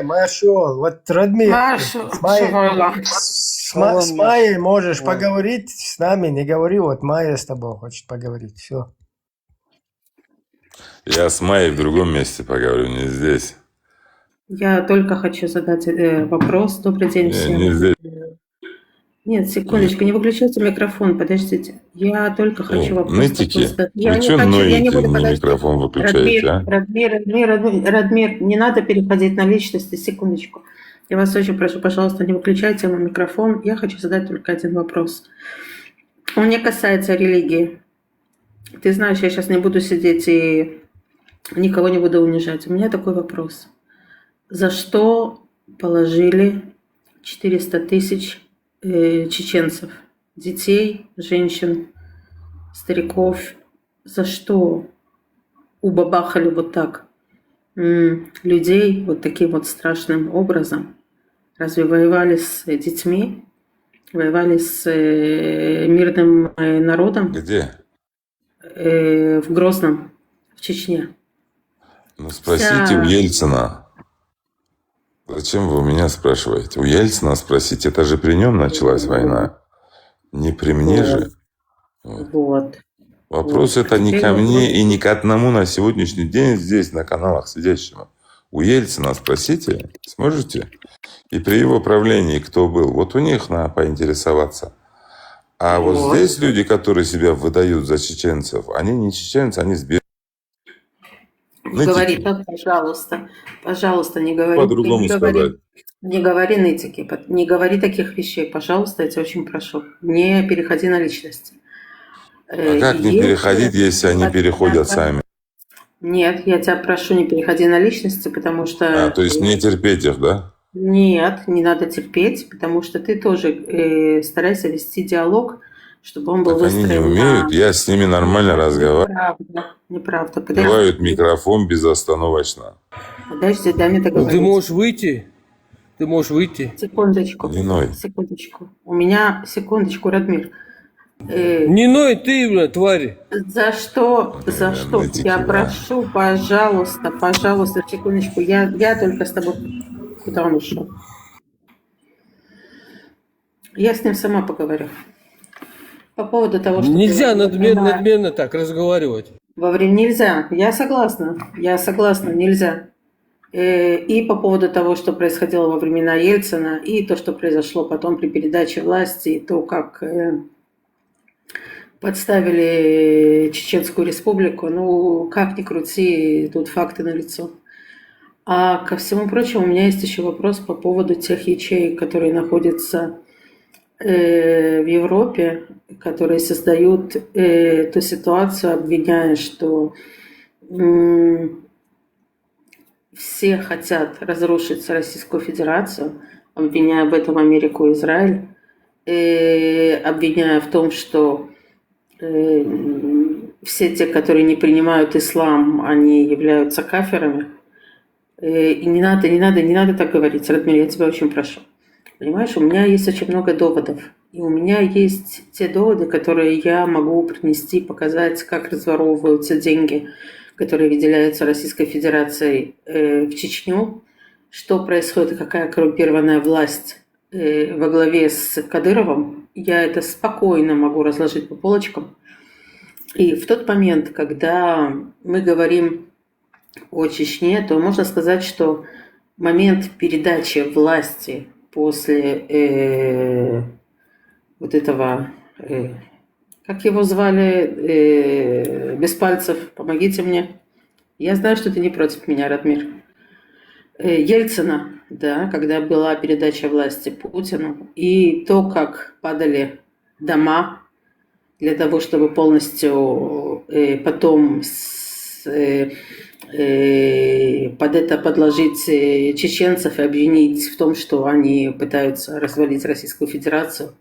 Машол, вот Радмир, Машу, с Майей можешь поговорить с нами, не говори, вот Майя с тобой хочет поговорить, все. я с Майей в другом месте поговорю, не здесь. я только хочу задать вопрос. Добрый день Не всем. здесь. Нет, секундочку, не выключайте микрофон, подождите. Я только хочу вопрос Нытики. такой задать. Вы Я не что хочу, я не ноете, буду, не подождите. микрофон выключаете, а? Радмир, не надо переходить на личности, секундочку. Я вас очень прошу, пожалуйста, не выключайте мой микрофон. Я хочу задать только один вопрос. Он не касается религии. Ты знаешь, я сейчас не буду сидеть и никого не буду унижать. У меня такой вопрос. За что положили 400 тысяч чеченцев? Детей, женщин, стариков. За что убабахали вот так людей вот таким вот страшным образом? Разве воевали с детьми? Воевали с мирным народом Где? в Грозном, в Чечне? Ну, спросите у Ельцина. Зачем вы у меня спрашиваете? У Ельцина спросите. Это же при нем началась война. Не при мне же. Вот. Вопрос Вот. это не Теперь ко мне вопрос. и не к одному на сегодняшний день здесь на каналах сидящему. У Ельцина спросите, сможете? И при его правлении кто был? Вот у них надо поинтересоваться. А вот Вот. здесь люди, которые себя выдают за чеченцев, они не чеченцы, они сбежали. Не говори, Нытики. пожалуйста, не говори, По-другому не сказать. говори, не говори нытики, не говори таких вещей, пожалуйста, я тебя очень прошу. Не переходи на личности. А как не Если переходить, если они переходят сами? Нет, я тебя прошу, не переходи на личности, потому что... То есть не терпеть их, да? Нет, не надо терпеть, потому что ты тоже старайся вести диалог, чтобы он был Так они не умеют, я с ними нормально разговариваю. Неправда. Открывают микрофон безостановочно. Подожди, дай мне Ну, договорить. ты можешь выйти. Ты можешь выйти. Секундочку. Ниной. Секундочку. У меня... Секундочку, Радмир. Не ной ты, бля, тварь. За что? нытики, Я да. прошу, пожалуйста, секундочку. Я только с тобой... Куда он ушел? Я с ним сама поговорю. По поводу того, что... Нельзя ты надменно так разговаривать. Нельзя. Я согласна, нельзя. И по поводу того, что происходило во времена Ельцина, и то, что произошло потом при передаче власти, и то, как подставили Чеченскую Республику, ну, как ни крути, тут факты налицо. А ко всему прочему, у меня есть еще вопрос по поводу тех ячеек, которые находятся в Европе, которые создают ту ситуацию, обвиняя, что все хотят разрушить Российскую Федерацию, обвиняя в этом Америку и Израиль, обвиняя в том, что все те, которые не принимают ислам, они являются кафирами. И не надо так говорить, Радмир, я тебя очень прошу. Понимаешь, у меня есть очень много доводов. И у меня есть те доводы, которые я могу принести, показать, как разворовываются деньги, которые выделяются Российской Федерацией в Чечню, что происходит и какая коррумпированная власть во главе с Кадыровым. Я это спокойно могу разложить по полочкам. И в тот момент, когда мы говорим о Чечне, то можно сказать, что момент передачи власти после вот этого, как его звали, без пальцев, помогите мне. Я знаю, что ты не против меня, Радмир. Ельцина, да, когда была передача власти Путину, и то, как падали дома для того, чтобы полностью потом под это подложить чеченцев и обвинить в том, что они пытаются развалить Российскую Федерацию.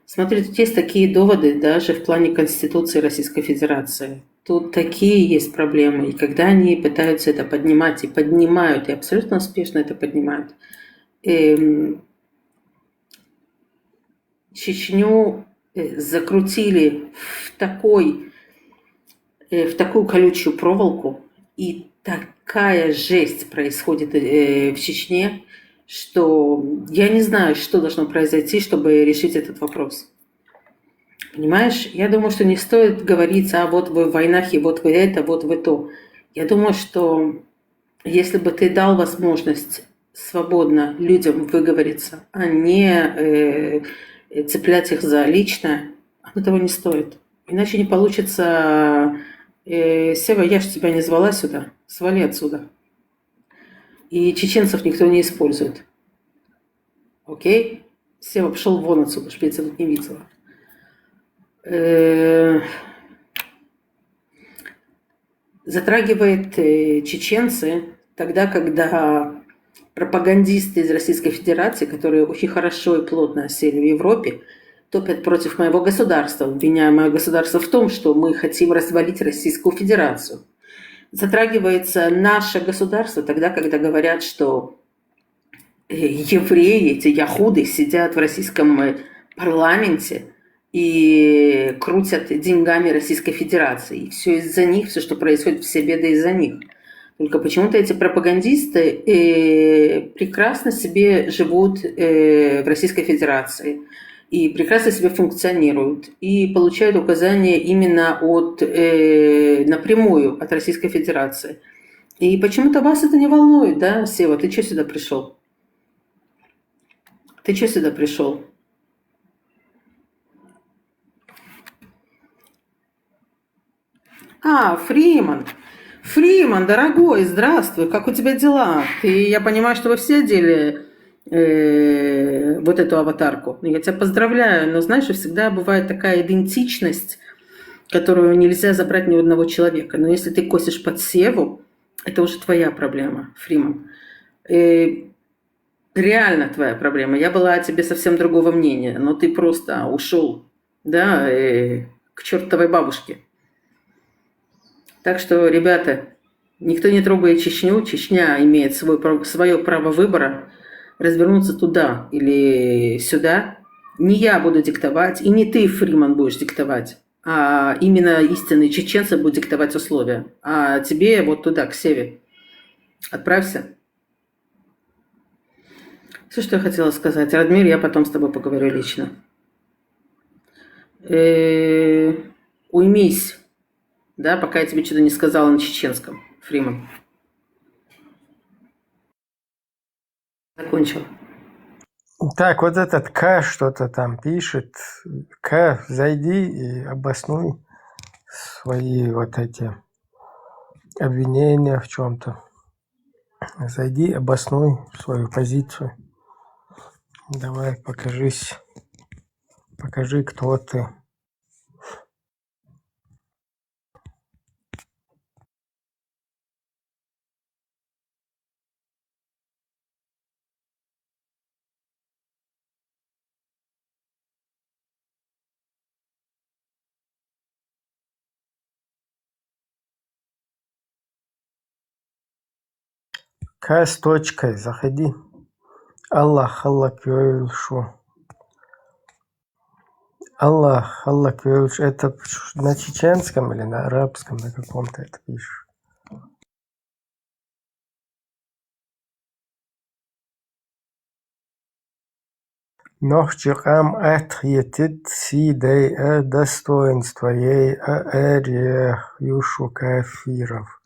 Смотри, тут есть такие доводы даже в плане Конституции Российской Федерации. Тут такие есть проблемы. И когда они пытаются это поднимать, и поднимают, и абсолютно успешно это поднимают, Чечню закрутили в такую колючую проволоку, и такая жесть происходит в Чечне, что я не знаю, что должно произойти, чтобы решить этот вопрос. Понимаешь? Я думаю, что не стоит говорить, вот вы в войнах, и вот вы это, вот вы то. Я думаю, что если бы ты дал возможность свободно людям выговориться, а не цеплять их за личное, оно того не стоит. Иначе не получится... Сева, я же тебя не звала сюда, свали отсюда. И чеченцев никто не использует. Окей? Сева, пошел вон отсюда, чтобы я тебя тут не видела. Затрагивает чеченцы тогда, когда пропагандисты из Российской Федерации, которые очень хорошо и плотно осели в Европе, топят против моего государства, обвиняя мое государство в том, что мы хотим развалить Российскую Федерацию. Затрагивается наше государство тогда, когда говорят, что евреи, эти яхуды, сидят в российском парламенте и крутят деньгами Российской Федерации. И все из-за них, все, что происходит, все беды из-за них. Только почему-то эти пропагандисты прекрасно себе живут в Российской Федерации и прекрасно себе функционируют и получают указания именно напрямую от Российской Федерации. И почему-то вас это не волнует, да, Сева? Ты что сюда пришел? Ты что сюда пришел? А, Фриман. Фриман, дорогой, здравствуй, как у тебя дела? Я понимаю, что вы все одели вот эту аватарку. Я тебя поздравляю, но знаешь, всегда бывает такая идентичность, которую нельзя забрать ни у одного человека. Но если ты косишь под Севу, это уже твоя проблема, Фриман. Реально твоя проблема. Я была о тебе совсем другого мнения, но ты просто ушел, да, к чертовой бабушке. Так что, ребята, никто не трогает Чечню. Чечня имеет свое право выбора развернуться туда или сюда. Не я буду диктовать, и не ты, Фриман, будешь диктовать, а именно истинные чеченцы будут диктовать условия. А тебе вот туда, к Севе. Отправься. Все, что я хотела сказать. Радмир, я потом с тобой поговорю лично. Уймись. Да, пока я тебе что-то не сказала на чеченском, Фриман. Закончила. Так, вот этот К что-то там пишет. К, зайди и обоснуй свои вот эти обвинения в чем-то. Зайди, обоснуй свою позицию. Давай, покажись. Покажи, кто ты. К с точкой, заходи. Аллах, Аллах, Кёйлшу. Аллах, Аллах, Кёйлшу. Это на чеченском или на арабском, на каком-то это пишешь? Нохчикам атхиетит сидей достоинство ей юшу кафиров.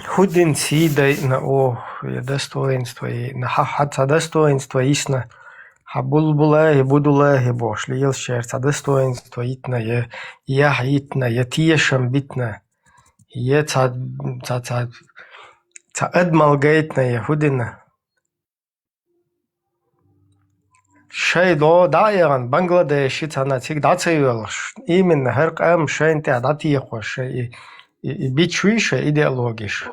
Худин сидей на достоинство ей. На хахата достоинство исна. Хабулбулахи будулахи бош. Лил шерца достоинство итна я итна я тиешам битна. Я цадмал гейтна я худина. Шайдо дайран Бангладеши цанатик дацевелш. Именно херкам шайнте датиехош и бичуиша идеологиш.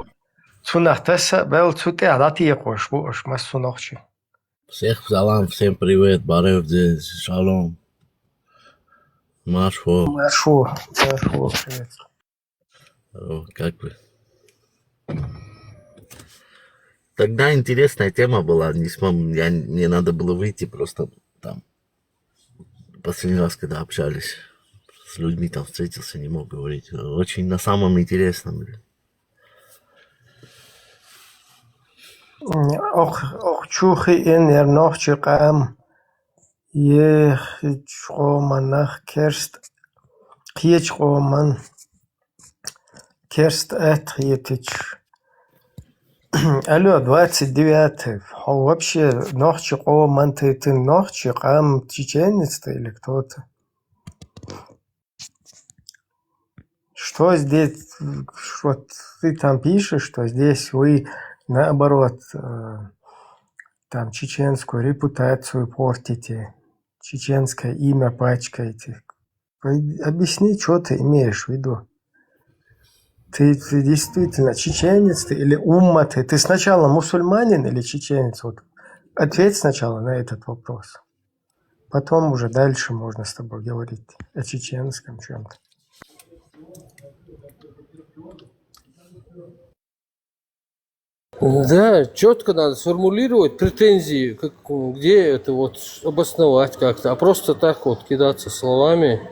Цунахтаса бел цуте датиехош буш массунохчи. Всех салам, всем привет, барев здесь, шалом. Маршо. Маршо, привет. Как вы? Тогда интересная тема была, мне надо было выйти просто там. Последний раз, когда общались с людьми, там встретился, не мог говорить. Очень на самом интересном. Ох чухи инер нохчикам ехичоманах керст киечоман керст атхиетич. Алло, 29-й. Вообще, нохчикоман ты нохчикам чеченец ты или кто-то? Что здесь, вот ты там пишешь, что здесь вы наоборот там чеченскую репутацию портите, чеченское имя пачкаете. Объясни, что ты имеешь в виду? Ты действительно чеченец ты или умма ты? Ты сначала мусульманин или чеченец? Вот ответь сначала на этот вопрос. Потом уже дальше можно с тобой говорить о чеченском чем-то. Да, четко надо сформулировать претензии, где это вот обосновать как-то, а просто так вот кидаться словами,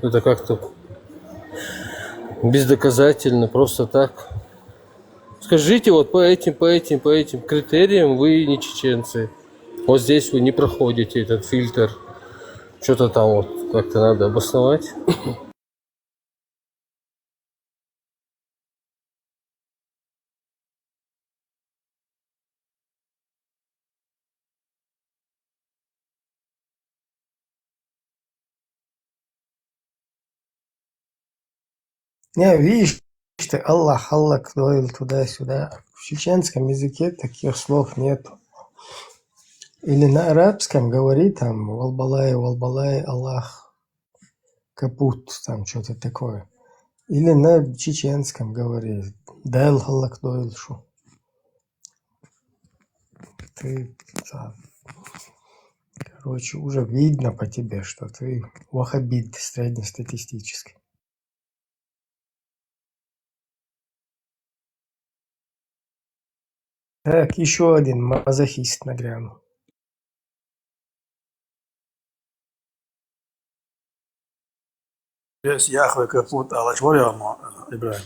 это как-то бездоказательно, просто так. Скажите, вот по этим критериям вы не чеченцы. Вот здесь вы не проходите этот фильтр. Что-то там вот как-то надо обосновать. Не, видишь ты, Аллах, Аллах, Дойл, туда-сюда. В чеченском языке таких слов нету. Или на арабском говори там Валбалай, Валбалай, Аллах, капут, там что-то такое. Или на чеченском говори Дайл, Аллах, Дойл, шу. Ты, короче, уже видно по тебе, что ты ваххабит среднестатистический. Так, еще один мазохист нагрянул. Yes, Yahweh kaput Allah şvarıyor ama İbrahim.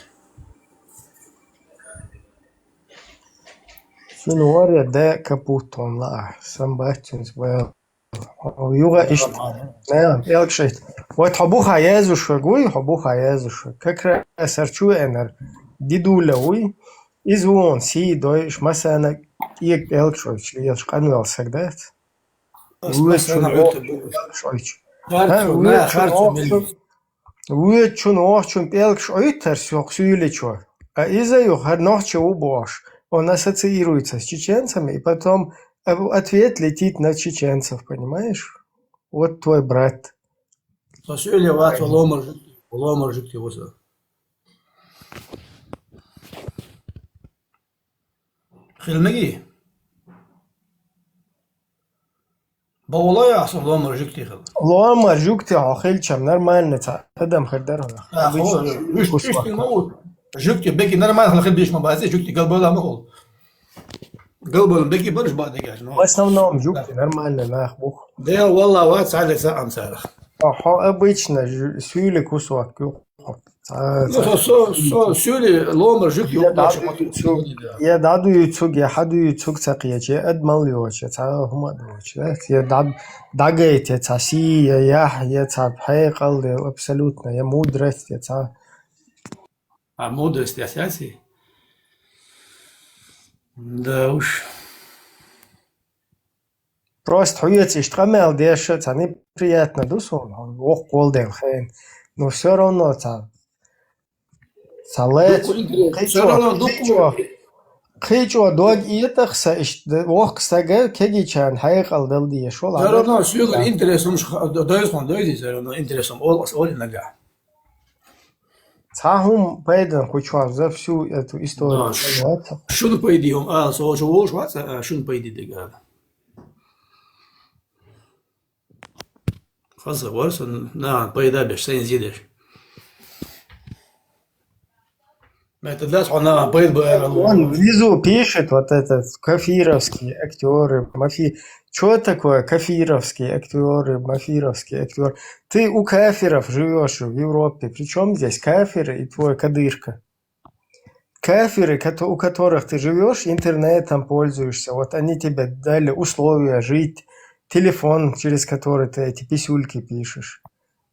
Şunu var ya da kaput onlar. Sambahtins ve yuga işte. Ne? Elkşehir. Ve tabuha yazışı guy, tabuha yazışı. Kakra serçu ener. Didule uy. İzvon si doyş mesela ilk elkşehir. Şliyaz kanval sagdat. Mesela öte bu. Harçu, ne harçu milli. Уечун охчун пелкш ойтер сюлечо. А из-за их ночи убош. Он ассоциируется с чеченцами, и потом ответ летит на чеченцев, понимаешь? Вот твой брат. Söyle var olamaz diyorsa. Xilmegi. Баула ясу ломар жукти хил. Лома жукти ахилчам нормально та. Адам хаддар. Жукти беки нормально хил биш мабази жукти галбала махол. Галбала беки барш бадегаш. В основном жукти нормально нахбух. Да والله ват салиса амсарах. Обычно сюли кусок. Söyle lomar jukti يا دادو يتسوق يا حدو يتسوق سقيتش أدمل يوش هم دوش يا داجيت يا سي يا بحيقل абсолютно я мудрость я А мудрость асяси? Да уж. просто хуец иштгамел деш неприятно дусон ох голден хен но все равно салет Кечо дог иетахса ох сага кегичан хайқал далди шол Заравно сюгар интересом дойсон дойди заравно интересом ол нага. Цахум пайдан хочуан за всю эту историю. Шunu пойдем, so живешь, шunu пойди дега. Хаза варсон на поедабеш, сен зидеш. Это для она поед бы. Он внизу пишет вот этот кафировские актеры, Что такое кафировские актеры, мафировские актеры? Ты у кафиров живешь в Европе. Причем здесь кафиры и твой кадырка? Кафиры, у которых ты живешь, интернетом пользуешься. Вот они тебе дали условия жить, телефон, через который ты эти писюльки пишешь.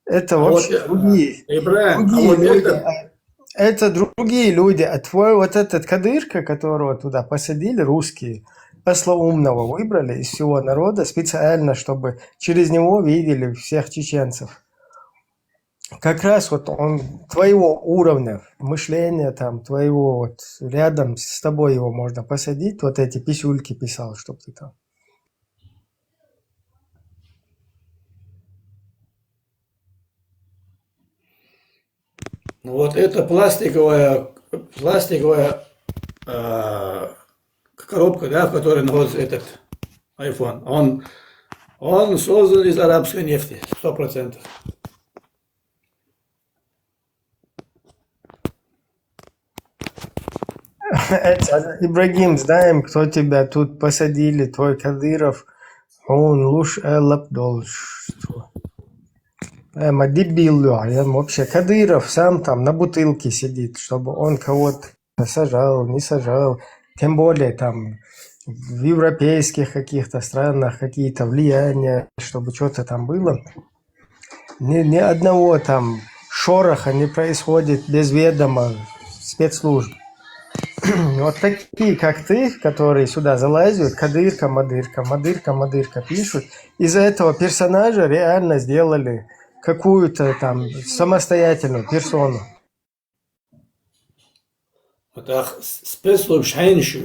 Это вообще другие люди. Это другие люди, а твой вот этот кадырка, которого туда посадили, русские, ослоумного выбрали из всего народа специально, чтобы через него видели всех чеченцев. Как раз вот он твоего уровня мышления, там, твоего вот рядом с тобой его можно посадить, вот эти писюльки писал, чтоб ты там. Вот это пластиковая коробка, да, в которой находится этот iPhone. Он создан из арабской нефти, 100%. Ибрагим, знаем, кто тебя тут посадили, твой Кадыров. Он луж лапдолш. Дебил, вообще Кадыров сам там на бутылке сидит, чтобы он кого-то сажал, не сажал. Тем более там в европейских каких-то странах какие-то влияния, чтобы что-то там было. Ни одного там шороха не происходит без ведома спецслужб. Вот такие, как ты, которые сюда залазят, Кадырка, Мадырка пишут, из-за этого персонажа реально сделали какую-то там самостоятельную персону. Так, спецслужб шайниш,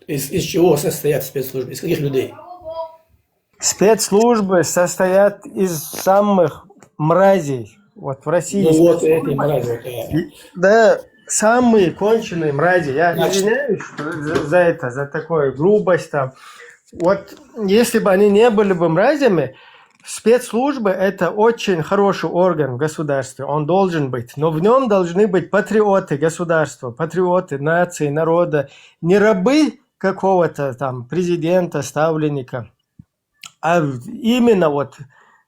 из чего состоят спецслужбы, из каких людей? Спецслужбы состоят из самых мразей. Вот в России Ну вот спецслужбы, эти мрази. да, самые конченые мрази. Я Значит, извиняюсь за это, за такую грубость там. Вот если бы они не были бы мразями, спецслужбы – это очень хороший орган в государстве, он должен быть. Но в нем должны быть патриоты государства, патриоты нации, народа. Не рабы какого-то там президента, ставленника, а именно вот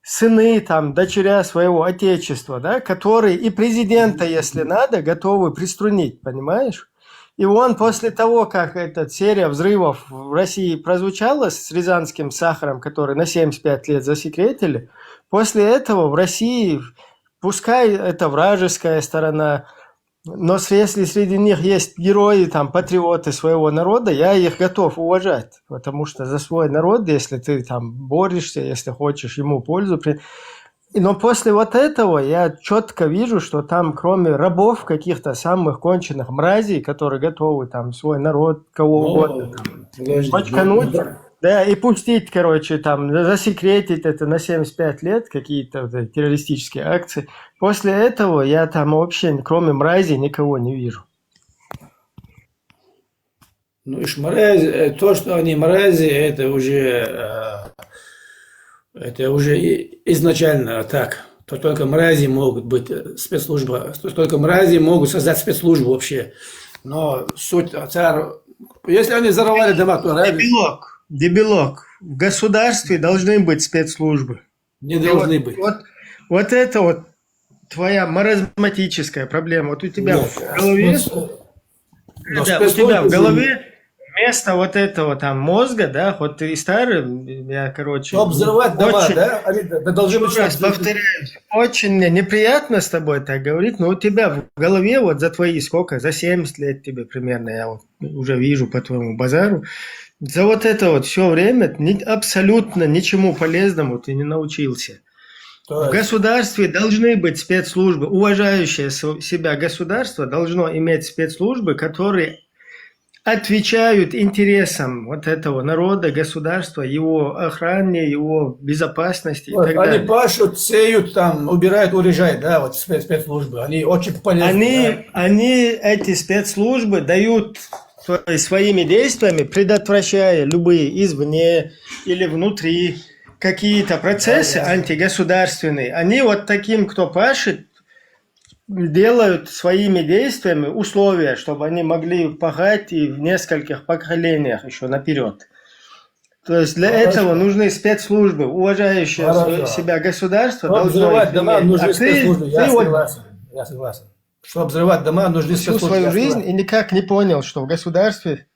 сыны, там, дочеря своего отечества, да, которые и президента, если надо, готовы приструнить, понимаешь? И он после того, как эта серия взрывов в России прозвучала с рязанским сахаром, который на 75 лет засекретили, после этого в России, пускай это вражеская сторона, но если среди них есть герои, там, патриоты своего народа, я их готов уважать, потому что за свой народ, если ты там борешься, если хочешь ему пользу, но после вот этого я четко вижу, что там кроме рабов каких-то самых конченых мразей, которые готовы там свой народ, кого угодно, мочкануть, да, и пустить, короче, там, засекретить это на 75 лет, какие-то вот террористические акции. После этого я там вообще, кроме мрази, никого не вижу. ну, иш мрази, то, что они мрази, это уже изначально так. То только мрази могут быть спецслужба, только мрази могут создать спецслужбу вообще. Но суть, если они взорвали дома, то Дебилок. В государстве должны быть спецслужбы. не должны быть. Вот это вот твоя маразматическая проблема. Вот у тебя в голове, Но у тебя в голове вместо вот этого там мозга, да, вот ты старый, я, короче... Чтобы взрывать дома, очень, да? Они должны быть... раз повторяюсь, очень мне неприятно с тобой так говорить, но у тебя в голове вот за твои сколько, за 70 лет тебе примерно, я вот уже вижу по твоему базару, за вот это вот все время абсолютно ничему полезному ты не научился. В государстве должны быть спецслужбы. Уважающее себя государство должно иметь спецслужбы, которые отвечают интересам вот этого народа, государства, его охране, его безопасности и так далее. Они пашут, сеют, там, убирают урожай, да, вот спецслужбы. Они очень полезны. Они эти спецслужбы дают, то есть своими действиями, предотвращая любые извне или внутри какие-то процессы антигосударственные, они вот таким, кто пашет, делают своими действиями условия, чтобы они могли пахать и в нескольких поколениях еще наперед. То есть для этого нужны спецслужбы, уважающие себя государство. Чтобы взрывать дома, нужны спецслужбы. Я согласен. Чтобы взрывать дома, нужны всю спецслужбы. свою жизнь и никак не понял, что в государстве...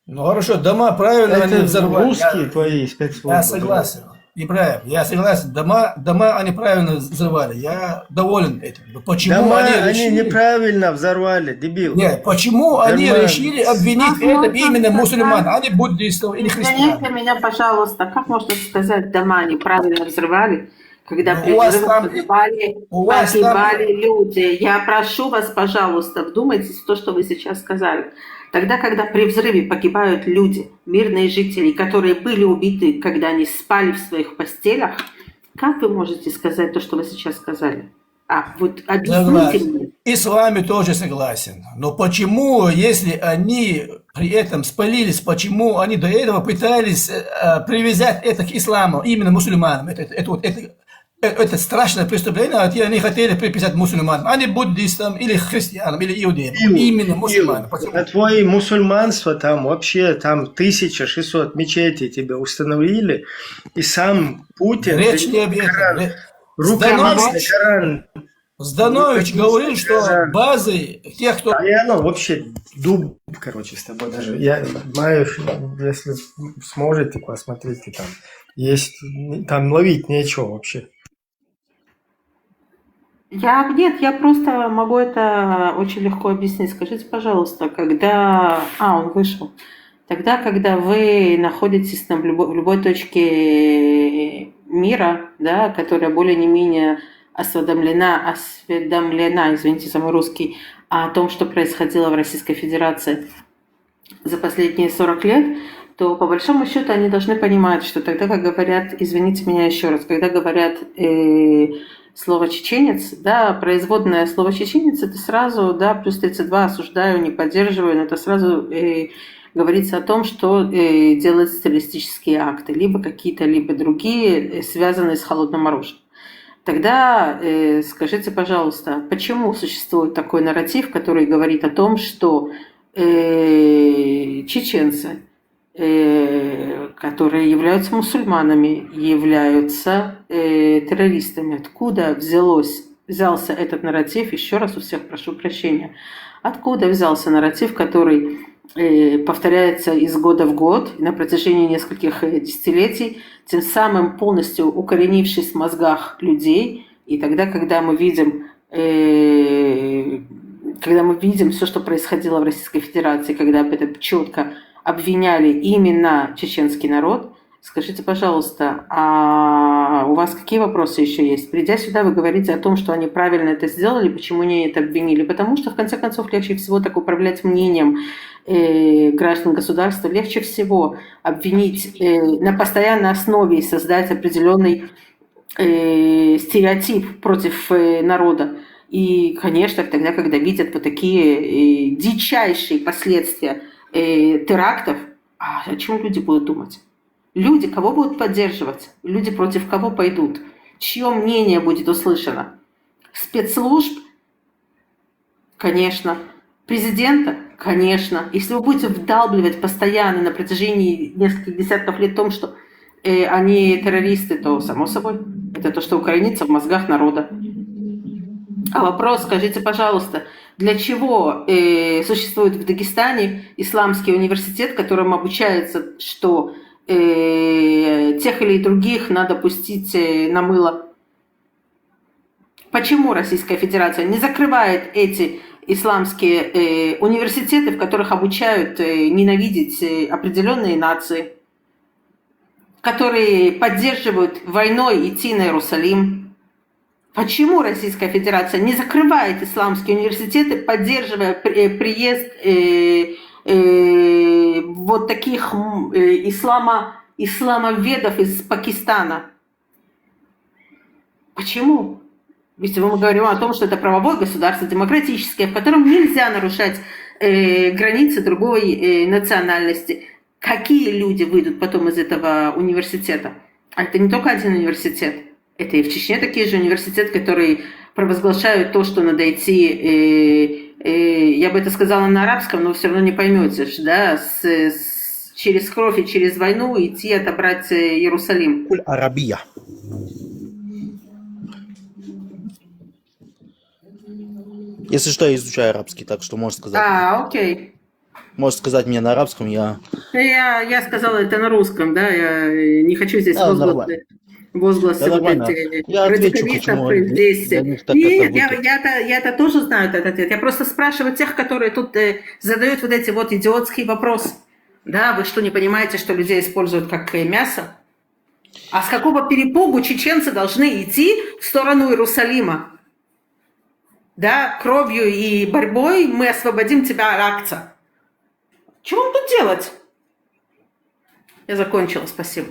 Ну хорошо, дома правильно это они взорвали. Русские твои спецслужбы. Я согласен. Неправильно. Я согласен. Дома они правильно взорвали. Я доволен этим. Но почему дома они решили... неправильно взорвали, дебил. Нет, почему они решили обвинить это именно мусульман, а не буддистов или христиан? Извините меня, пожалуйста, как можно сказать, дома неправильно взрывали, когда при взрывах погибали люди? Я прошу вас, пожалуйста, вдумайтесь в то, что вы сейчас сказали. Тогда, когда при взрыве погибают люди, мирные жители, которые были убиты, когда они спали в своих постелях, как вы можете сказать то, что вы сейчас сказали? Вот объясните мне. И с вами тоже согласен. Но почему, если они при этом спалились, почему они до этого пытались привязать это к исламу, именно мусульманам? Это страшное преступление, а они хотели приписать мусульманам, а не буддистам, или христианам, или иудеям. Именно мусульманам. А твое мусульманство, там вообще там 1600 мечетей тебе установили, и сам Путин... Речь не об этом. Коран. Зданович говорил, что базы тех, кто... вообще дуб, короче, с тобой даже. Я знаю, если сможете, посмотрите, там есть, там ловить нечего вообще. Я просто могу это очень легко объяснить. Скажите, пожалуйста, когда... он вышел. Тогда, когда вы находитесь там в любой точке мира, да, которая более-менее осведомлена, извините за мой русский, о том, что происходило в Российской Федерации за последние 40 лет, то по большому счету они должны понимать, что тогда, как говорят, извините меня еще раз, когда говорят слово чеченец, да, производное слово чеченец, это сразу, да, плюс 32 осуждаю, не поддерживаю, но это сразу говорится о том, что делают социалистические акты, либо какие-то, либо другие, связанные с холодным оружием. Тогда скажите, пожалуйста, почему существует такой нарратив, который говорит о том, что чеченцы, которые являются мусульманами, являются террористами? Откуда взялся этот нарратив? Еще раз у всех прошу прощения. Откуда взялся нарратив, который повторяется из года в год на протяжении нескольких десятилетий, тем самым полностью укоренившись в мозгах людей? И тогда, когда мы видим все, что происходило в Российской Федерации, когда об этом четко обвиняли именно чеченский народ, скажите, пожалуйста, а у вас какие вопросы еще есть? Придя сюда, вы говорите о том, что они правильно это сделали, почему они это обвинили? Потому что, в конце концов, легче всего так управлять мнением граждан государства, легче всего обвинить на постоянной основе и создать определенный стереотип против народа. И, конечно, тогда, когда видят вот такие дичайшие последствия терактов, о чем люди будут думать? Люди кого будут поддерживать? Люди против кого пойдут? Чье мнение будет услышано? Спецслужб? Конечно. Президента? Конечно. Если вы будете вдалбливать постоянно на протяжении нескольких десятков лет в том, что они террористы, то, само собой, это то, что укоренится в мозгах народа. А вопрос, скажите, пожалуйста, для чего существует в Дагестане исламский университет, в котором обучается, что тех или других надо пустить на мыло? Почему Российская Федерация не закрывает эти исламские университеты, в которых обучают ненавидеть определенные нации, которые поддерживают войной идти на Иерусалим? Почему Российская Федерация не закрывает исламские университеты, поддерживая приезд вот таких исламоведов из Пакистана? Почему? Если мы говорим о том, что это правовое государство, демократическое, в котором нельзя нарушать границы другой национальности. Какие люди выйдут потом из этого университета? А это не только один университет. Это и в Чечне такие же университеты, которые провозглашают то, что надо идти, я бы это сказала на арабском, но все равно не поймете, да, через кровь и через войну идти отобрать Иерусалим. Арабия. Если что, я изучаю арабский, так что можешь сказать. Окей. Можешь сказать мне на арабском, я сказала это на русском, да, я не хочу здесь возгласы вот эти радикалистов здесь. Нет, я это тоже знаю, этот ответ. Я просто спрашиваю тех, которые тут задают вот эти вот идиотские вопросы. Да, вы что, не понимаете, что людей используют как мясо? А с какого перепугу чеченцы должны идти в сторону Иерусалима? Да, кровью и борьбой мы освободим тебя, Ал-Акса. Что вам тут делать? Я закончила, спасибо.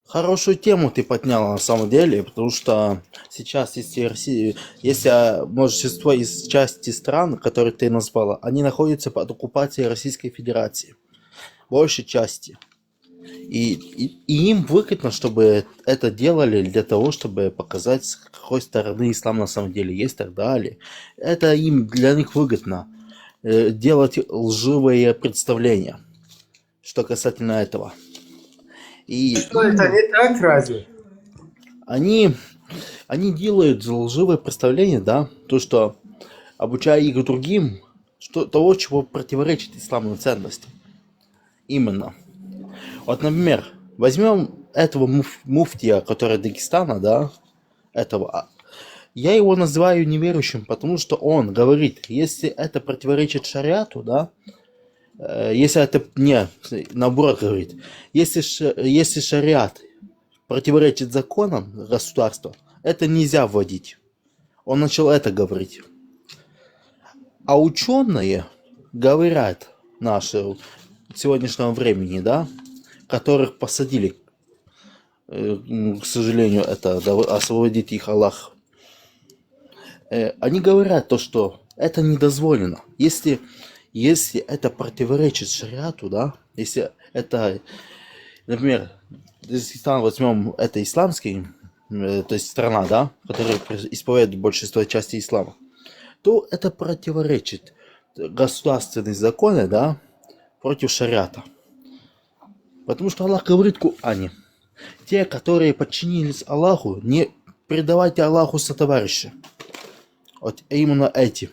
Хорошую тему ты подняла на самом деле, потому что сейчас, если большинство из части стран, которые ты назвала, они находятся под оккупацией Российской Федерации. Большей части. И им выгодно, чтобы это делали для того, чтобы показать, с какой стороны ислам на самом деле есть и так далее. Это для них выгодно делать лживые представления, что касательно этого. И что это не так разве? Они делают лживые представления, да, то, что обучая их другим, того, чего противоречит исламным ценностям. Именно. Вот, например, возьмем этого муфтия, который Дагестана, да, этого. Я его называю неверующим, потому что он говорит, если это противоречит шариату, да, Если это не, наоборот говорит, если шариат противоречит законам государства, это нельзя вводить. Он начал это говорить. А ученые говорят наши сегодняшнего времени, да, которых посадили, к сожалению, это освободит их Аллах. Они говорят то, что это недозволено. Если это противоречит шариату, да, если это, например, если возьмем, это исламский, то есть страна, да, которая исповедует большинство части ислама, то это противоречит государственные законы, да, против шариата. Потому что Аллах говорит в Коране: те, которые подчинились Аллаху, не предавайте Аллаху сотоварища. Вот именно эти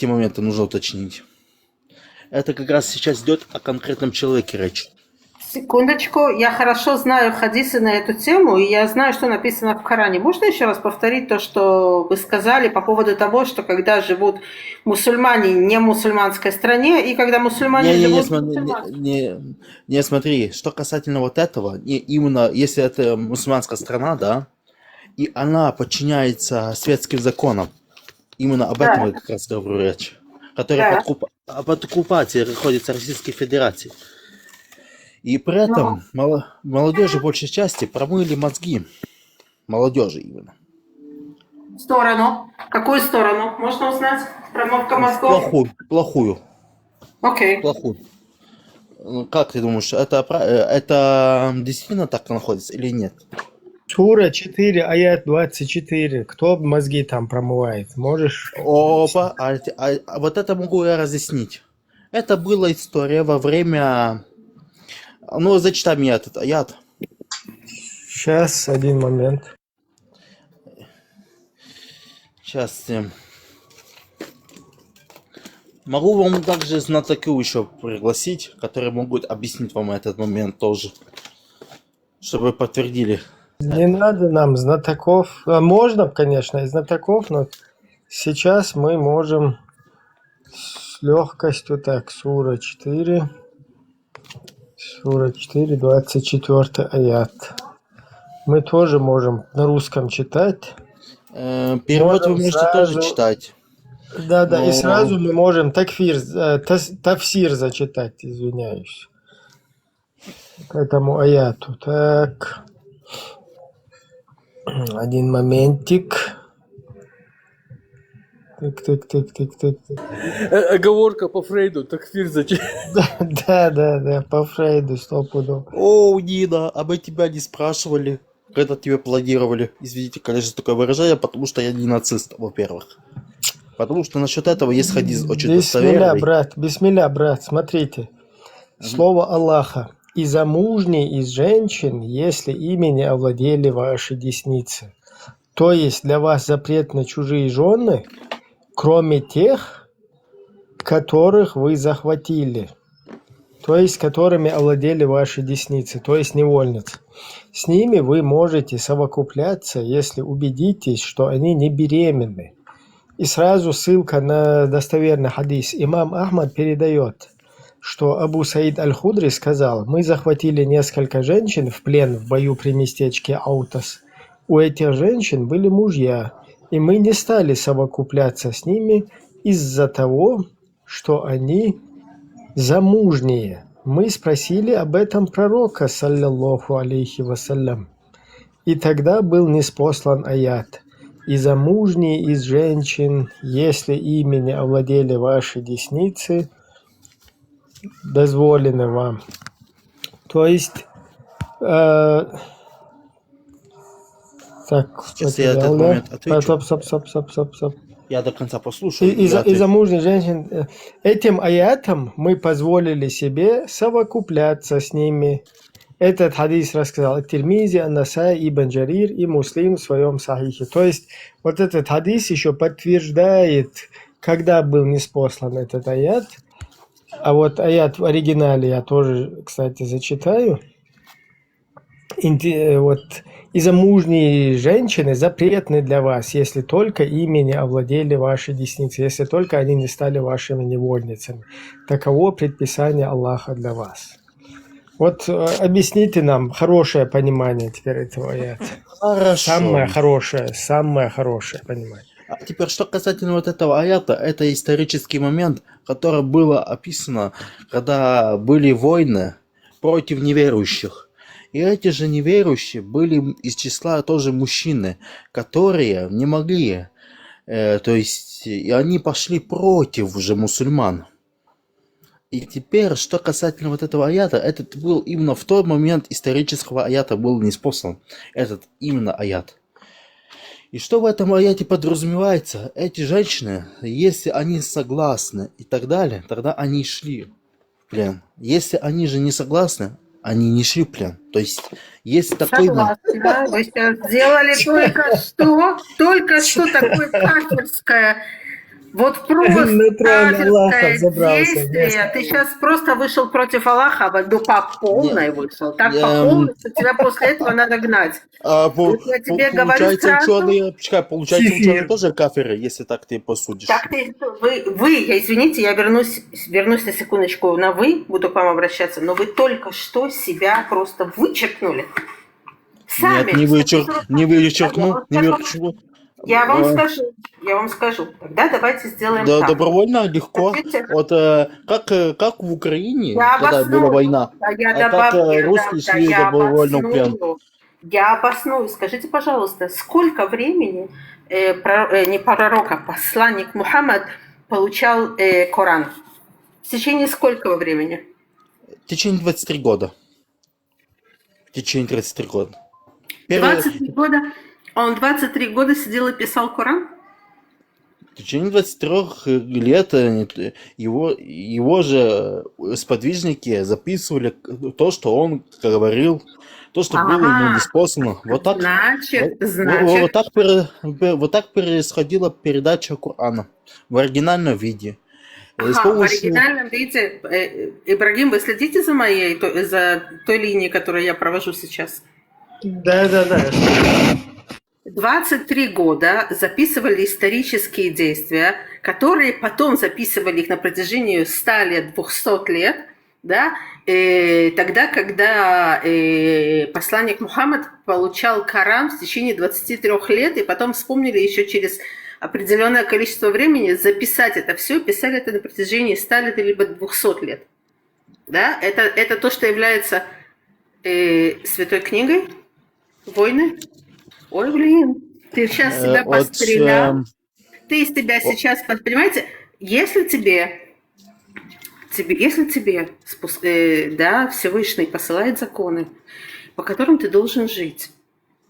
моменты нужно уточнить. Это как раз сейчас идет о конкретном человеке речь. Секундочку, я хорошо знаю хадисы на эту тему, и я знаю, что написано в Коране. Можно еще раз повторить то, что вы сказали по поводу того, что когда живут мусульмане в немусульманской стране, и когда мусульмане живут в мусульманской? Не, смотри, что касательно вот этого, именно если это мусульманская страна, да, и она подчиняется светским законам, именно об этом я как раз говорю речь, которая под оккупацией находится Российской Федерации. И при этом молодежи, большей части, промыли мозги. Молодежи именно. Сторону? Какую сторону? Можно узнать? Промывка мозгов? Плохую. Окей. Плохую. Как ты думаешь, это действительно так находится или нет? Сура 4, аят 24. Кто мозги там промывает? Можешь? Опа, вот это могу я разъяснить. Это была история во время... Ну, зачитай мне этот аят. Сейчас, один момент. Сейчас. Могу вам также знатоков еще пригласить, которые могут объяснить вам этот момент тоже, чтобы вы подтвердили. Не надо нам знатоков. Можно, конечно, и знатоков, но сейчас мы можем с легкостью. Так, сура 4. Сура 4, 24 аят. Мы тоже можем на русском читать. Перевод вы можете тоже читать. Да, и сразу мы можем тафсир зачитать, извиняюсь, к этому аяту. Так, один моментик. Так. Оговорка по Фрейду, такфир зачем? Да, по Фрейду, стопудово. О, Нина, а мы тебя не спрашивали, когда тебя планировали. Извините, конечно, такое выражение, потому что я не нацист, во-первых. Потому что насчет этого есть хадис очень достоверный. Бисмилля, брат, смотрите. Слово Аллаха. «И замужней из женщин, если ими не овладели ваши десницы». То есть для вас запрет на чужие жены, кроме тех, которых вы захватили, то есть которыми овладели ваши десницы, то есть невольницы. С ними вы можете совокупляться, если убедитесь, что они не беременны. И сразу ссылка на достоверный хадис. Имам Ахмад передает, что Абу Саид Аль-Худри сказал: мы захватили несколько женщин в плен в бою при местечке Аутас. У этих женщин были мужья, и мы не стали совокупляться с ними из-за того, что они замужние. Мы спросили об этом пророка, саллаллаху алейхи вассалям. И тогда был ниспослан аят: «И замужние из женщин, если ими не овладели ваши десницы, дозволены вам». То есть... Так, сейчас я этот момент отвечу. Стоп. Я до конца послушаю. И замужних женщин. Этим аятом мы позволили себе совокупляться с ними. Этот хадис рассказал Тирмизи, Ан-Насаи, Ибн Джарир и Муслим в своем сахихе. То есть вот этот хадис еще подтверждает, когда был ниспослан этот аят. А вот аят в оригинале я тоже, кстати, зачитаю. вот и замужние женщины запретны для вас, если только ими не овладели ваши десницы, если только они не стали вашими невольницами. Таково предписание Аллаха для вас. Вот объясните нам хорошее понимание теперь этого аята. Хорошо. Самое хорошее понимание. А теперь, что касательно вот этого аята, это исторический момент, который было описано, когда были войны против неверующих. И эти же неверующие были из числа тоже мужчины, которые не могли, то есть, и они пошли против уже мусульман. И теперь, что касательно вот этого аята, этот был именно в тот момент исторического аята был ниспослан. Этот именно аят. И что в этом аяте подразумевается? Эти женщины, если они согласны и так далее, тогда они шли в плен. Если они же не согласны, они не шли в плен. То есть есть такой... Согласна, вы сейчас сделали только что такое кафирское, вот просто кафирское действие. Ты сейчас просто вышел против Аллаха, по полной вышел. Так по полной, что тебя после этого надо гнать. Я тебе говорю сразу. Получается, ученые тоже кафиры, если так ты посудишь. Так извините, я вернусь на секундочку на вы, буду к вам обращаться, но вы только что себя просто вычеркнули. Сами. Нет, не вычеркнул. Я вам скажу. Тогда давайте сделаем да, так. Добровольно, легко. Вот как в Украине, когда была война, так русские шли добровольно в плен. Я обосную. Скажите, пожалуйста, сколько времени не пророк, а посланник Мухаммад получал Коран? В течение сколького времени? В течение 23 года. В течение 33 года. 23 года? Он 23 года сидел и писал Коран? В течение 23 лет его же сподвижники записывали то, что он говорил, то, что было ему ниспослано. Вот так происходила передача Корана в оригинальном виде. В оригинальном виде. Ибрагим, вы следите за той линией, которую я провожу сейчас? Да. 23 года записывали исторические действия, которые потом записывали их на протяжении 100 лет, 200 лет, да, тогда, когда посланник Мухаммад получал Коран в течение 23 лет, и потом вспомнили еще через определенное количество времени записать это все, писали это на протяжении 100 лет либо 200 лет. Да? Это то, что является святой книгой «Войны». Ой, блин, ты сейчас себя пострелял. Ты из тебя сейчас, понимаете, если тебе Всевышний посылает законы, по которым ты должен жить,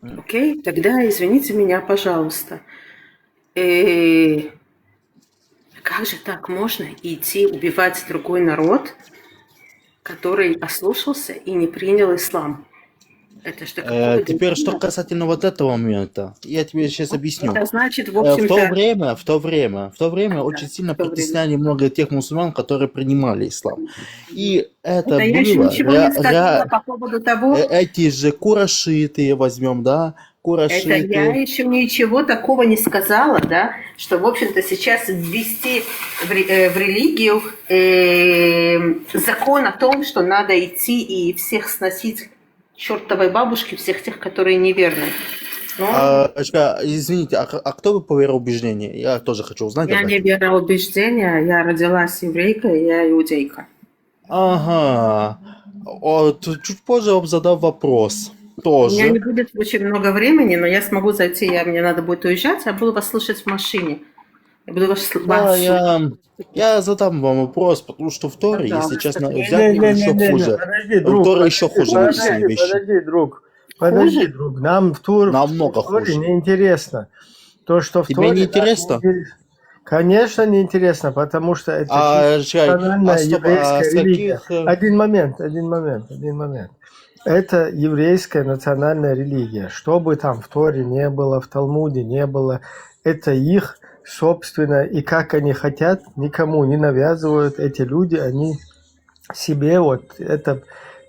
окей, тогда извините меня, пожалуйста. Как же так можно идти убивать другой народ, который ослушался и не принял ислам? Это что, теперь, что касательно вот этого момента, я тебе сейчас объясню. Это значит, в общем-то... В то время очень сильно притесняли много тех мусульман, которые принимали ислам. И это было... Я еще ничего не сказала по поводу того... Эти же курашиты возьмем, да? Это я еще ничего такого не сказала, да, что, в общем-то, сейчас ввести в религию закон о том, что надо идти и всех сносить чертовой бабушки, всех тех, которые неверны. Извините, а кто вы по вероубеждению? Я тоже хочу узнать. Я не вероубеждения, я родилась еврейкой, я иудейка. Ага. Чуть позже вам задам вопрос. Тоже. У меня не будет очень много времени, но я смогу зайти, мне надо будет уезжать, я буду вас слушать в машине. Я буду вас слушать. Я задам вам вопрос, потому что в Торе, если честно, взять еще хуже. В Торе еще хуже написаны вещи. Подожди, друг. Нам в Торе намного хуже. Неинтересно. То, что в Тебе Торе... не интересно? Конечно, неинтересно, потому что это национальная еврейская религия. Один момент. Это еврейская национальная религия. Что бы там в Торе не было, в Талмуде не было, это их собственно, и как они хотят, никому не навязывают. Эти люди, они себе вот это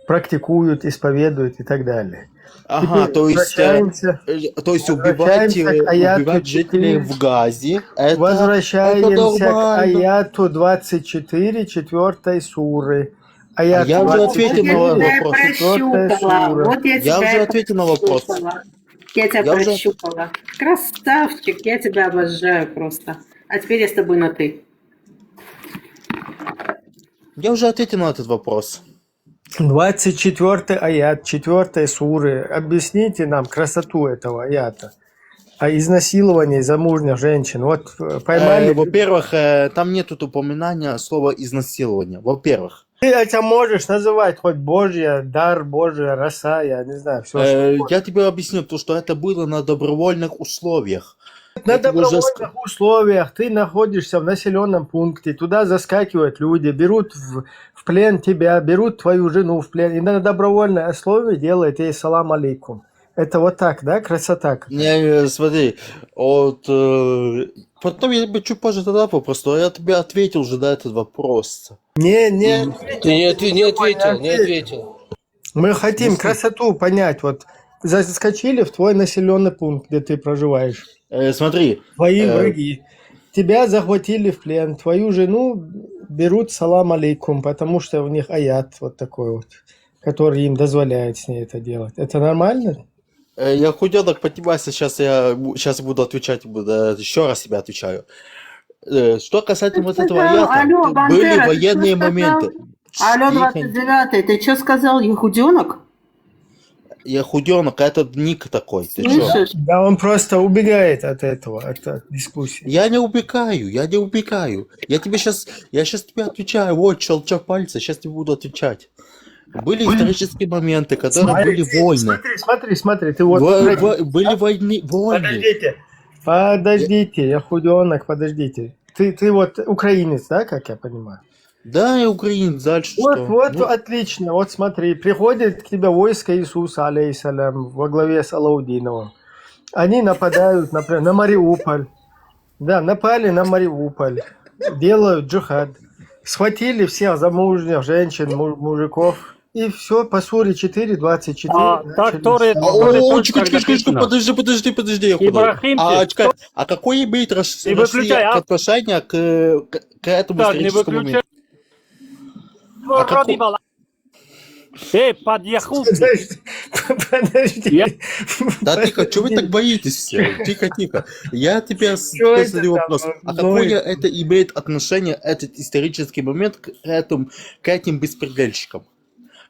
практикуют, исповедуют и так далее. Ага, Теперь то есть убивать, возвращаемся к аяту убивать жителей 4. в Газе, это Возвращаемся к нормально. аяту 24, 4 суры. А Аят я уже Вот ответил я на тебя вопрос. 4 прощупала. сура. Вот я Я тебя уже и ответил на вопрос. прощупала. Я тебя Я уже, прощупала. Красавчик, я тебя обожаю просто. А теперь я с тобой на «ты». я уже ответил на этот вопрос. 24 аят, 4 суры. Объясните нам красоту этого аята. О изнасиловании замужних женщин. Вот поймали. Во-первых, там нет упоминания слова изнасилование. Во-первых. Ты это можешь называть хоть Божья, дар Божия, роса, я не знаю, все что Я тебе объясню, то, что это было на добровольных условиях. На Я тебе уже добровольных условиях ты находишься в населенном пункте, туда заскакивают люди, берут в плен тебя, берут твою жену в плен, и на добровольной основе делают ей салам алейкум. Это вот так, да, красота? Не, смотри, вот потом я тебе чуть позже задал вопрос, но я тебе ответил уже на этот вопрос. Не Ты не ответил. Мы хотим красоту понять. Вот заскочили в твой населенный пункт, где ты проживаешь. Смотри. Твои враги. Тебя захватили в плен. Твою жену берут салам алейкум, потому что у них аят вот такой вот, который им дозволяет с ней это делать. Это нормально? Я худенок, поднимайся, сейчас буду отвечать, еще раз себе отвечаю. Что касательно вот этого аята, Алло, были Бандера, ты военные что сказал? моменты. Алло, Тихо. 29-й, ты что сказал, Ехуденок? Я худенок, а этот ник такой. Ты чё? Слышишь? Да, он просто убегает от этого, от дискуссии. Я не убегаю. Я сейчас тебе отвечаю. Вот, щелчок пальца, сейчас тебе буду отвечать. Были исторические моменты, которые были войны. Смотри, ты вот... Были войны. Подождите, я худенок, подождите. Ты вот украинец, да, как я понимаю? Да, я украинец, дальше что? Вот, отлично. Вот смотри, приходит к тебе войско Иисуса, алейхиссалям, во главе с Алаудиновым. Они нападают, например, на Мариуполь. Да, напали на Мариуполь. Делают джихад. Схватили всех замужних женщин, мужиков. И все, по суре 4:24. Подожди, я худой. А какое имеет Россия отношение к этому историческому моменту? Подожди. Да тихо, что вы так боитесь все? Тихо. Я тебе задаю вопрос. А какое это имеет отношение, этот исторический момент, к этим беспредельщикам?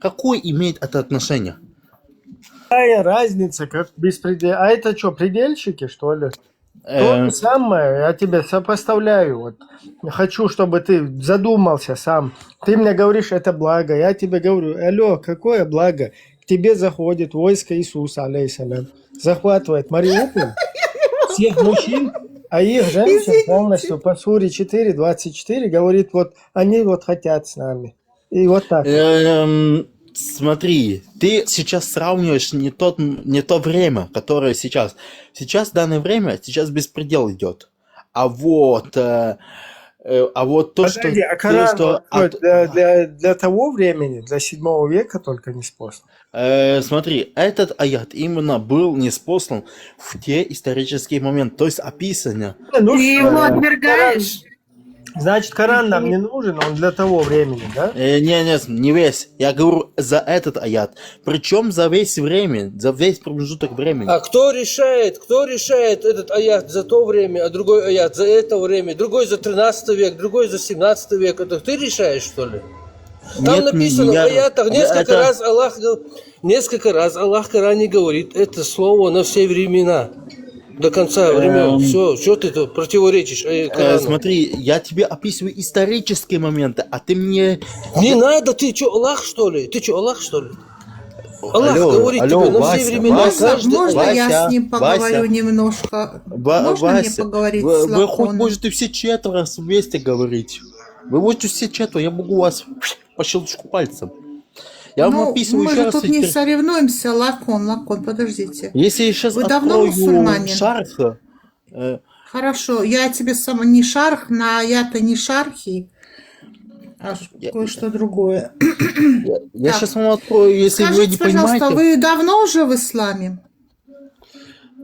Какое имеет это отношение? Какая разница, как беспредел... А это что, предельщики, что ли? То же самое, я тебе сопоставляю. Вот. Хочу, чтобы ты задумался сам. Ты мне говоришь, это благо. Я тебе говорю, алло, какое благо? К тебе заходит войско Иисуса, алейхиссалям. Захватывает Мариуполь, всех мужчин, а их женщин полностью по суре 4:24 говорит, вот они вот хотят с нами. И вот так. Смотри, ты сейчас сравниваешь не то время, которое сейчас. Сейчас, в данное время, сейчас беспредел идет. А вот то, Подожди, что... а Коран для того времени, для 7 века только не спослан. Смотри, этот аят именно был неспослан в те исторические моменты. То есть описано... Ты его отвергаешь? Значит, Коран нам не нужен, он для того времени, да? Не весь. Я говорю за этот аят. Причем за весь промежуток времени. А кто решает этот аят за то время, а другой аят за это время, другой за 13 век, другой за 17 век? Это ты решаешь, что ли? Там написано в аятах несколько раз Аллах в Коране говорит это слово на все времена. До конца времен. Все, что ты тут противоречишь Корану? Смотри, я тебе описываю исторические моменты, а ты мне... Не надо, ты что, Аллах, что ли? Аллах говорит тебе на все времена. Можно я с ним поговорю немножко? Можно мне поговорить с Лаконом? Вы хоть можете все четверо вместе говорить. Вы можете все четверо, я могу вас по щелчку пальцем. Я вам описываю мы еще же раз. тут не соревнуемся, Лакон, подождите. Если я сейчас Вы давно мусульманин? Шарх... Хорошо, я тебе сама не шарх, на я-то не шархи. кое-что другое. Я Так, сейчас вам открою, если вы не скажите, пожалуйста, понимаете. вы давно уже в исламе?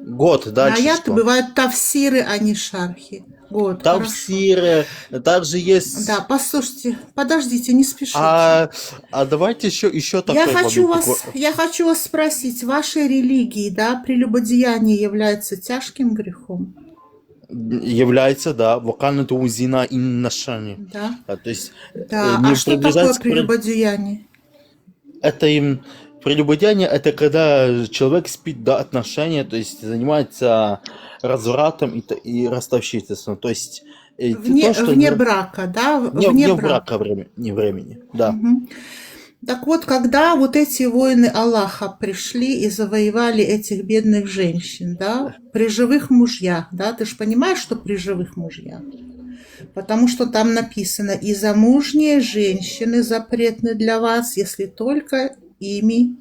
Год, дальше Аяты что? бывают тавсиры, а не шархи. Год, хорошо. Тавсиры, также есть... Да, послушайте, подождите, не спешите. А давайте еще такой Я хочу вас спросить, в вашей религии, да, прелюбодеяние является тяжким грехом? является, да, вокально узина и ношение. Да. То есть Да, не а что такое приближаться к прелюбодеяние? это им прелюбодеяние, это когда человек спит до отношения, то есть занимается развратом и ростовщичеством, то есть Вне брака, да? вне брака времени, да. Угу. Так вот, когда вот эти воины Аллаха пришли и завоевали этих бедных женщин, да, при живых мужьях, да, ты же понимаешь, что при живых мужьях? Потому что там написано, и замужние женщины запретны для вас, если только ими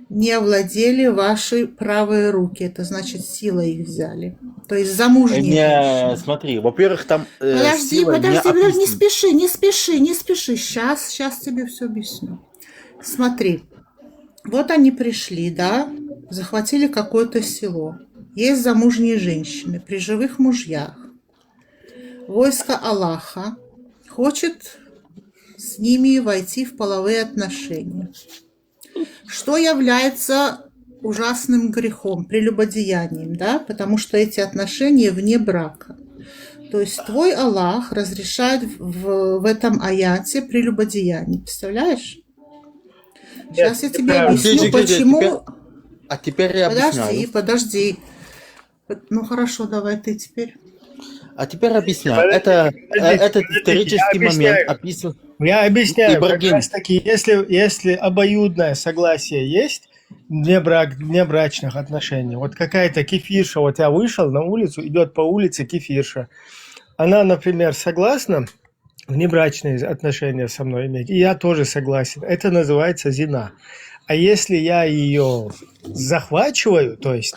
не овладели ваши правые руки. Это значит, силой их взяли. То есть замужние женщины. Смотри, во-первых, там Подожди, сила не описана. спеши. Сейчас тебе все объясню. Смотри, вот они пришли, да, захватили какое-то село. Есть замужние женщины при живых мужьях. Войско Аллаха хочет с ними войти в половые отношения. Что является ужасным грехом, прелюбодеянием, да, потому что эти отношения вне брака. То есть твой Аллах разрешает в этом аяте прелюбодеяние. Представляешь? Сейчас я тебе объясню, почему... А теперь я объясняю. Подожди. Ну хорошо, давай ты теперь. А теперь объясняю. Этот исторический момент описан. Я объясняю, как Ибрагим. раз таки, если обоюдное согласие есть внебрачных отношений, вот какая-то кефирша, вот я вышел на улицу, идет по улице кефирша, она, например, согласна внебрачные отношения со мной иметь, и я тоже согласен, это называется зина. А если я ее захвачиваю, то есть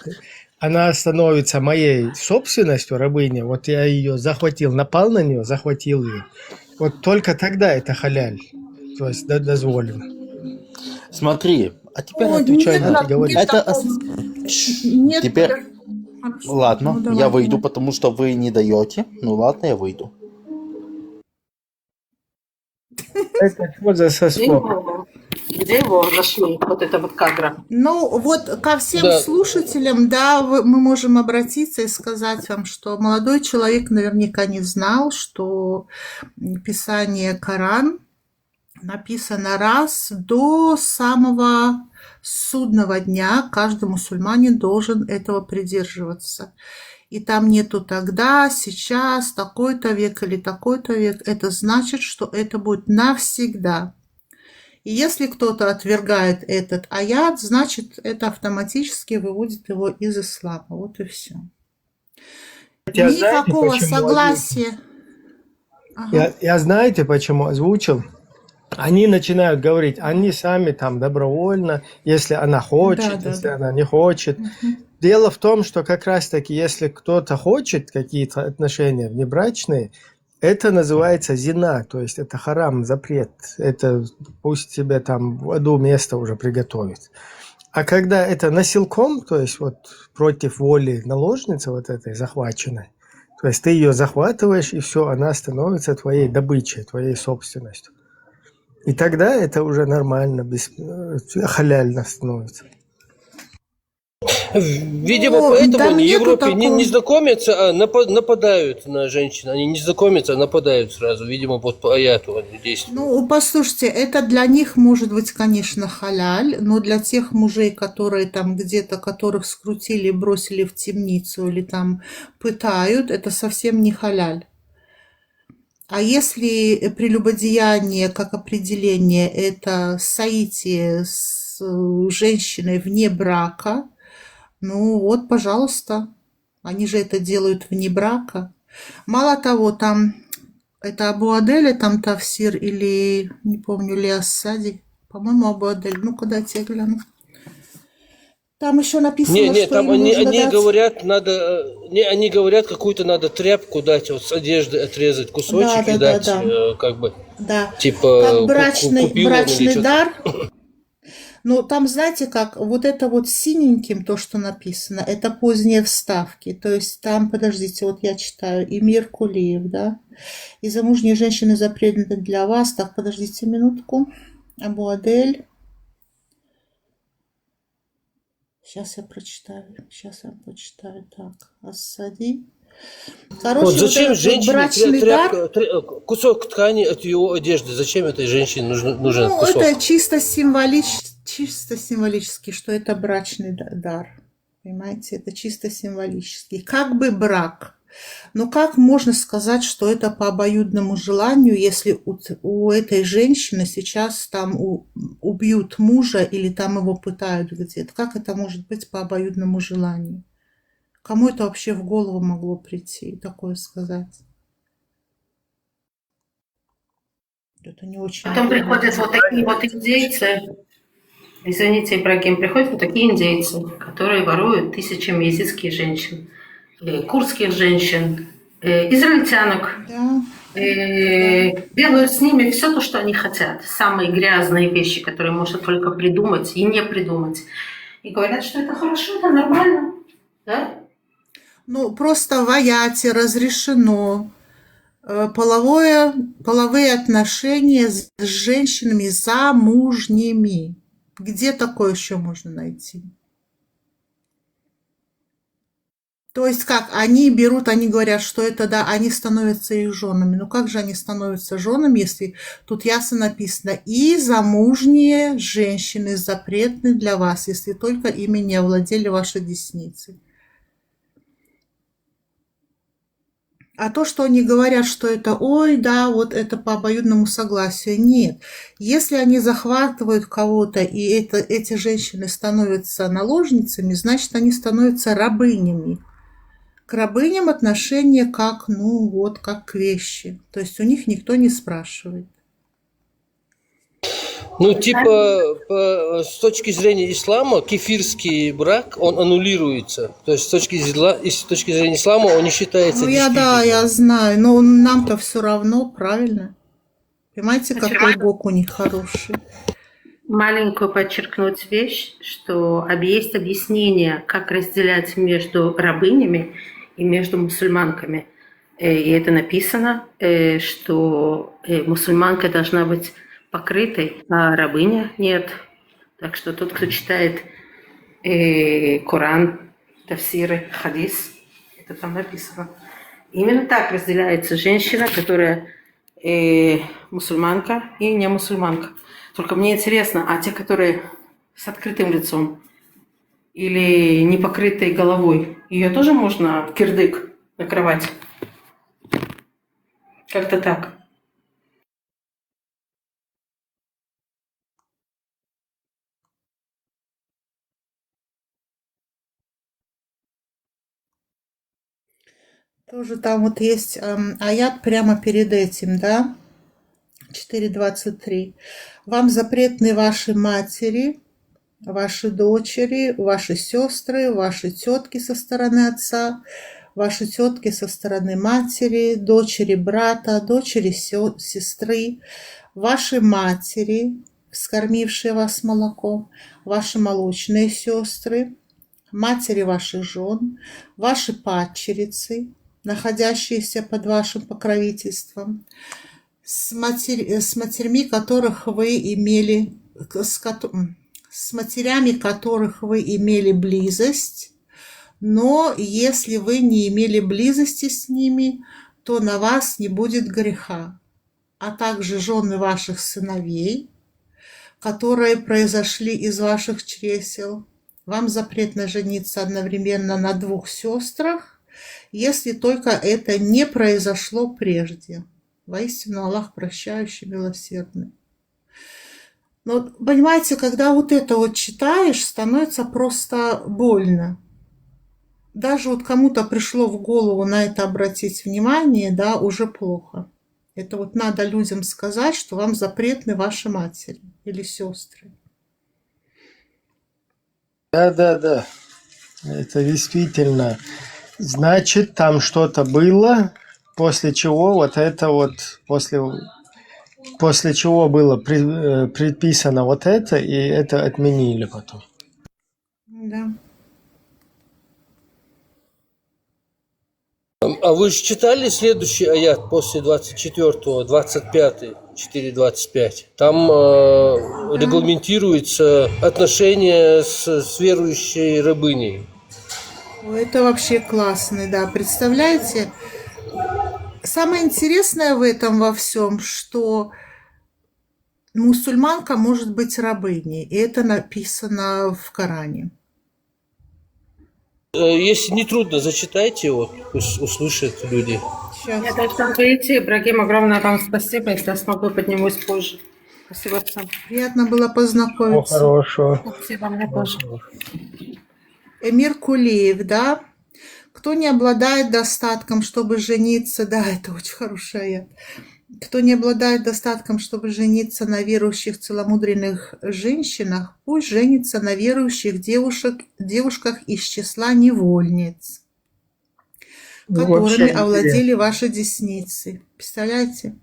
она становится моей собственностью, рабыней, вот я ее захватил, напал на нее, захватил ее, вот только тогда это халяль, то есть дозволено. Смотри, а теперь отвечай на это. Теперь, ладно, давай, я выйду, потому что вы не даете. Ну ладно, я выйду. Это что за соскок? Где его нашли, вот это вот кадра? Ну, вот ко всем слушателям, да, мы можем обратиться и сказать вам, что молодой человек наверняка не знал, что Писание Коран написано раз до самого судного дня. Каждый мусульманин должен этого придерживаться. И там нету тогда, сейчас, такой-то век или такой-то век. Это значит, что это будет навсегда. И если кто-то отвергает этот аят, значит, это автоматически выводит его из ислама. Вот и все. Никакого согласия. Ага. Я знаете, почему озвучил? Они начинают говорить, они сами там добровольно, если она хочет, если она не хочет. Дело в том, что как раз-таки, если кто-то хочет какие-то отношения внебрачные, это называется зина, то есть это харам, запрет. Это пусть тебе там в аду место уже приготовит. А когда это насилком, то есть вот против воли наложницы вот этой захваченной, то есть ты ее захватываешь, и все, она становится твоей добычей, твоей собственностью. И тогда это уже нормально, халяльно становится. Видимо, поэтому они в Европе не знакомятся, а нападают на женщин. Они не знакомятся, а нападают сразу. Видимо, вот по аяту они действуют. Ну, послушайте, это для них может быть, конечно, халяль, но для тех мужей, которые там где-то, которых скрутили, бросили в темницу или там пытают, это совсем не халяль. А если прелюбодеяние, как определение, это соитие с женщиной вне брака, ну вот, пожалуйста, они же это делают вне брака. Мало того, там, это Абу Адель, там Тавсир или, не помню, ли Ассади, по-моему, Абу Адель, ну-ка дайте я гляну. Там еще написано, Не, что там им они, нужно они дать... говорят, они говорят, какую-то надо тряпку дать, вот с одежды отрезать кусочек и дать, как бы, Да. типа, Как брачный купюрам или что-то. дар. Ну, там, знаете, как вот это вот синеньким, то, что написано, это поздние вставки. То есть там, подождите, вот я читаю, Эмир Кулиев, да? И замужние женщины запретны для вас. Так, подождите минутку. Абу Адель. Сейчас я прочитаю. Так, Ассади. Короче, Вот зачем этот вот женщине брачный дар... кусок ткани от ее одежды? Зачем этой женщине нужен Ну, кусок? это чисто символически, что это брачный дар. Понимаете, это чисто символически. Как бы брак. Но как можно сказать, что это по обоюдному желанию, если у этой женщины сейчас там убьют мужа или там его пытают где-то? Как это может быть по обоюдному желанию? Кому это вообще в голову могло прийти, такое сказать? Это не очень... Потом приходят вот такие вот индейцы, извините, Ибрагим, приходят вот такие индейцы, которые воруют тысячами языческих женщин, курдских женщин, израильтянок, делают с ними все то, что они хотят, самые грязные вещи, которые можно только придумать и не придумать. И говорят, что это хорошо, это нормально, да? Ну, просто в аяте разрешено половые отношения с женщинами замужними. Где такое еще можно найти? То есть как? Они берут, они говорят, что это, да, они становятся их женами. Ну как же они становятся женами, если тут ясно написано «И замужние женщины запретны для вас, если только ими не овладели ваши десницы». А то, что они говорят, что это, ой, да, вот это по обоюдному согласию, нет. Если они захватывают кого-то, и эти женщины становятся наложницами, значит, они становятся рабынями. К рабыням отношение как, ну вот, как к вещи. То есть у них никто не спрашивает. Ну, типа, с точки зрения ислама, кефирский брак, он аннулируется. То есть с точки зрения ислама он не считается действительным. Я знаю, но нам-то все равно, правильно? Понимаете, какой Бог у них хороший? Маленькую подчеркнуть вещь, что есть объяснение, как разделять между рабынями и между мусульманками. И это написано, что мусульманка должна быть покрытой, а рабыня нет. Так что тот, кто читает Коран, тафсиры, хадис, это там написано. Именно так разделяется женщина, которая мусульманка и не мусульманка. Только мне интересно, а те, которые с открытым лицом или не покрытой головой, ее тоже можно в кирдык накрывать? Как-то так. Тоже там вот есть аят прямо перед этим, да? 4.23. Вам запретны ваши матери, ваши дочери, ваши сестры, ваши тетки со стороны отца, ваши тетки со стороны матери, дочери брата, дочери сестры, ваши матери, вскормившие вас молоком, ваши молочные сестры, матери ваших жен, ваши падчерицы, находящиеся под вашим покровительством, с матерями которых вы имели, с матерями которых вы имели близость, но если вы не имели близости с ними, то на вас не будет греха, а также жены ваших сыновей, которые произошли из ваших чресел. Вам запретно жениться одновременно на 2 сестрах, если только это не произошло прежде. Воистину Аллах прощающий, милосердный. Но, понимаете, когда вот это вот читаешь, становится просто больно. Даже вот кому-то пришло в голову на это обратить внимание, да, уже плохо. Это вот надо людям сказать, что вам запретны ваши матери или сестры. Да. Это действительно. Значит, там что-то было, после чего вот это вот, после чего было предписано вот это, и это отменили потом. Да. А вы же читали следующий аят после 24-го, 25-й, 4.25? Там регламентируется отношение с верующей рабыней. Это вообще классно, да. Представляете, самое интересное в этом во всем, что мусульманка может быть рабыней, и это написано в Коране. Если не трудно, зачитайте его, пусть услышат люди. Я должна выйти. Ибрагим, огромное вам спасибо. Если я смогу, поднимусь позже. Спасибо, Оксана. Приятно было Всего познакомиться. хорошего. Спасибо, мне тоже. Эмир Кулиев, да? Кто не обладает достатком, чтобы жениться, да, это очень хороший аят. Кто не обладает достатком, чтобы жениться на верующих целомудренных женщинах, пусть женится на верующих девушках из числа невольниц, которыми овладели ваши десницы. Представляете?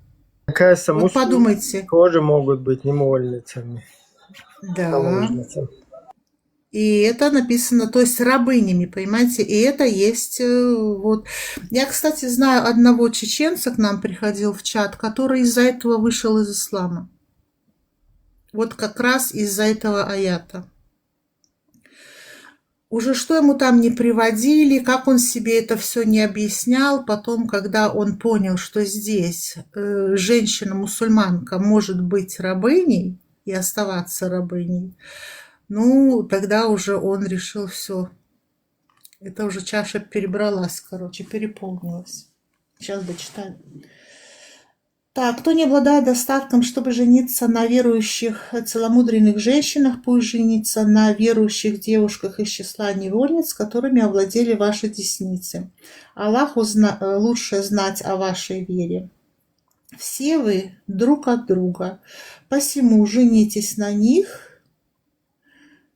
Оказывается, Вот подумайте. тоже могут быть невольницами. Да. Наложницами. И это написано, то есть рабынями, понимаете, и это есть вот. Я, кстати, знаю одного чеченца, к нам приходил в чат, который из-за этого вышел из ислама. Вот как раз из-за этого аята. Уже что ему там не приводили, как он себе это все не объяснял, потом, когда он понял, что здесь женщина-мусульманка может быть рабыней и оставаться рабыней, ну, тогда уже он решил все. Это уже чаша перебралась, короче, переполнилась. Сейчас дочитаю. Так, кто не обладает достатком, чтобы жениться на верующих целомудренных женщинах, пусть женится на верующих девушках из числа невольниц, которыми овладели ваши десницы. Аллаху лучше знать о вашей вере. Все вы друг от друга, посему женитесь на них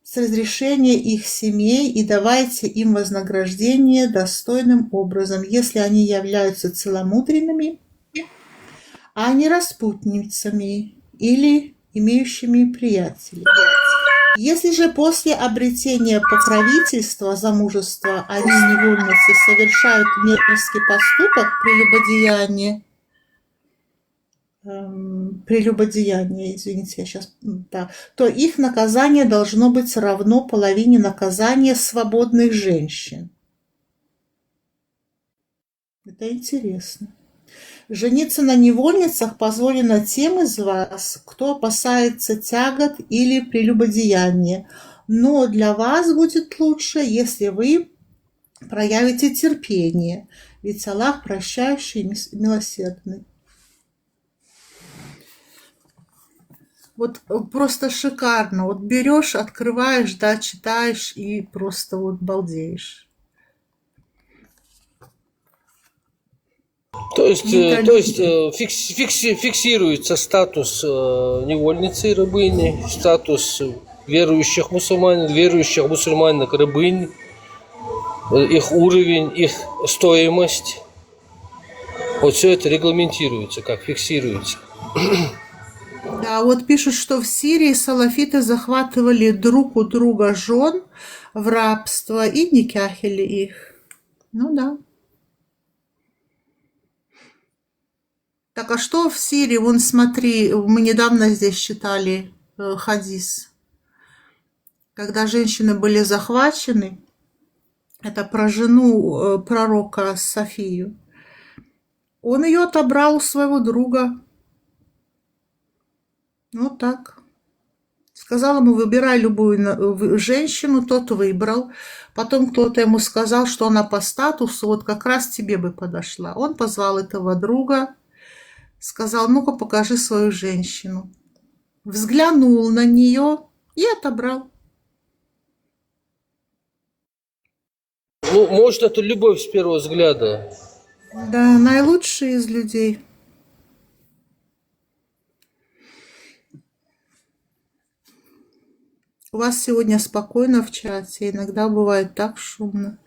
с разрешения их семей и давайте им вознаграждение достойным образом, если они являются целомудренными, а не распутницами или имеющими приятелей. Если же после обретения покровительства замужества они невольницы совершают мерзкий поступок прелюбодеяние, извините, я сейчас, да, то их наказание должно быть равно половине наказания свободных женщин. Это интересно. Жениться на невольницах позволено тем из вас, кто опасается тягот или прелюбодеяния, но для вас будет лучше, если вы проявите терпение, ведь Аллах прощающий и милосердный. Вот просто шикарно. Вот берешь, открываешь, да, читаешь и просто вот балдеешь. То есть фиксируется статус невольницы и рабыни, статус верующих мусульманок рабынь, их уровень, их стоимость. Вот все это регламентируется, как фиксируется. Да, вот пишут, что в Сирии салафиты захватывали друг у друга жен в рабство и никахили их. Ну да. Так, а что в Сирии? Вон, смотри, мы недавно здесь читали хадис. Когда женщины были захвачены, это про жену пророка Софию, он ее отобрал у своего друга. Вот так. Сказал ему, выбирай любую женщину, тот выбрал. Потом кто-то ему сказал, что она по статусу вот как раз тебе бы подошла. Он позвал этого друга, сказал, ну-ка покажи свою женщину. Взглянул на нее и отобрал. Ну, может, это любовь с первого взгляда. Да, наилучший из людей. У вас сегодня спокойно в чате, иногда бывает так шумно.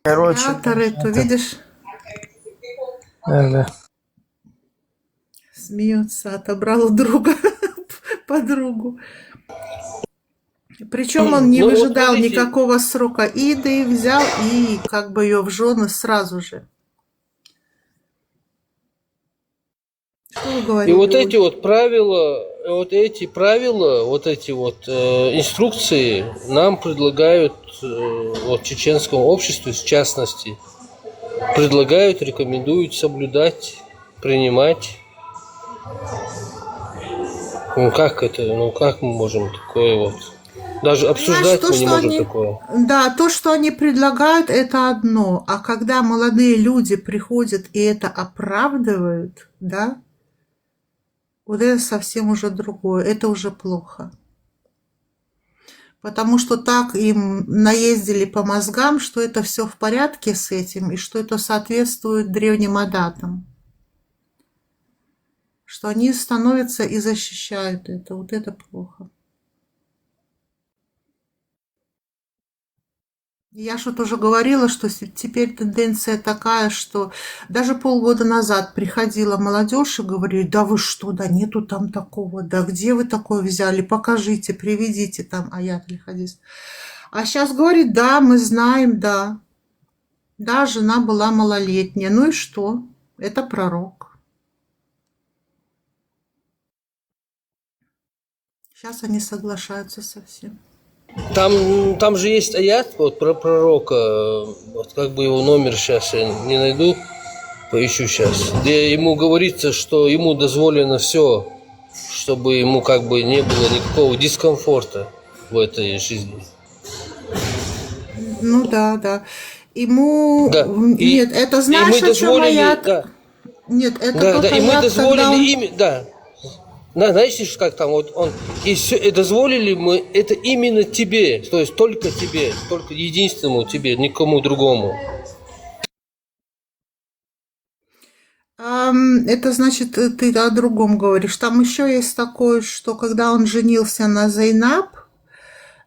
Короче, Операторы, то это... видишь, Да. смеется, отобрал у друга подругу. Причем он не Ну вот выжидал смотрите, никакого срока иды, взял и как бы ее в жены сразу же. Что вы и говорили, вот эти Оль? вот правила, вот эти вот инструкции нам предлагают, вот чеченскому обществу в частности, предлагают, рекомендуют соблюдать, принимать. Ну как это, ну как мы можем такое вот, даже Понимаешь, обсуждать то, мы не что можем они, такое. да, то, что они предлагают, это одно. А когда молодые люди приходят и это оправдывают, да, вот это совсем уже другое. Это уже плохо. Потому что так им наездили по мозгам, что это все в порядке с этим, и что это соответствует древним адатам. Что они становятся и защищают это. Вот это плохо. Я что-то уже говорила, что теперь тенденция такая, что даже полгода назад приходила молодежь и говорит: да вы что, да нету там такого, да где вы такое взяли, покажите, приведите там аят или хадис. А сейчас говорит: да, мы знаем, да. Да, жена была малолетняя. Ну и что? Это пророк. Сейчас они соглашаются со всем. Там же есть аят вот про пророка, вот как бы его номер сейчас я не найду, поищу сейчас, где ему говорится, что ему дозволено все, чтобы ему как бы не было никакого дискомфорта в этой жизни. Ну да, да. Ему... Да. Нет, это И знаешь, мы о чем дозволили, аят? да, Нет, это да, тот да, и мы аят, дозволили когда он... им, да. Да, знаете, как там вот он и все, и дозволили мы это именно тебе, то есть только тебе, только единственному тебе, никому другому. Это значит, ты о другом говоришь. Там еще есть такое, что когда он женился на Зейнаб,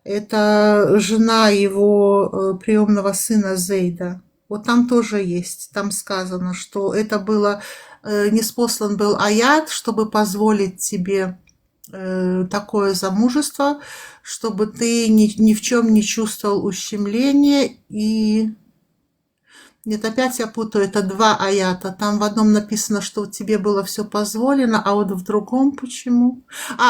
это жена его приемного сына Зейда. Вот там тоже есть, там сказано, что это было, ниспослан был аят, чтобы позволить тебе такое замужество, чтобы ты ни в чем не чувствовал ущемления и... Нет, опять я путаю, это два аята. Там в одном написано, что тебе было все позволено, а вот в другом почему?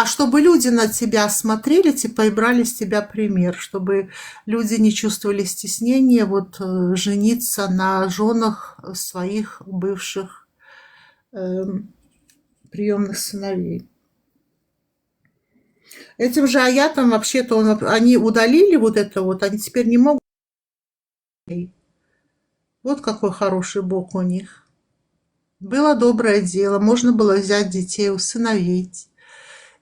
Чтобы люди на тебя смотрели, типа, и брали с тебя пример, чтобы люди не чувствовали стеснения вот жениться на женах своих бывших приемных сыновей. Этим же аятом вообще-то они удалили вот это вот, они теперь не могут. Вот какой хороший Бог у них. Было доброе дело, можно было взять детей, усыновить,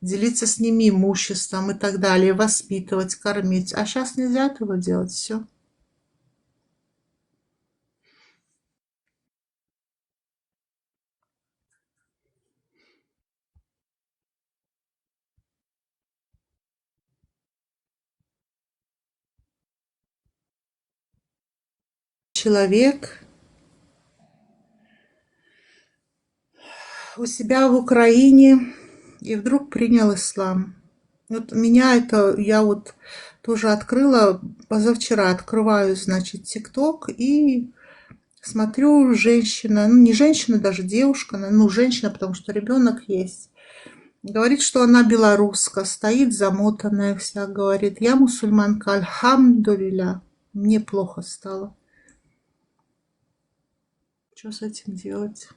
делиться с ними имуществом и так далее, воспитывать, кормить. А сейчас нельзя этого делать, все. Человек у себя в Украине и вдруг принял ислам. Вот меня это, я вот тоже открыла, позавчера открываю, значит, ТикТок и смотрю, женщина, ну не женщина, даже девушка, ну женщина, потому что ребенок есть, говорит, что она белоруска, стоит замотанная вся, говорит: я мусульманка, альхамдулилля, мне плохо стало. Что с этим делать?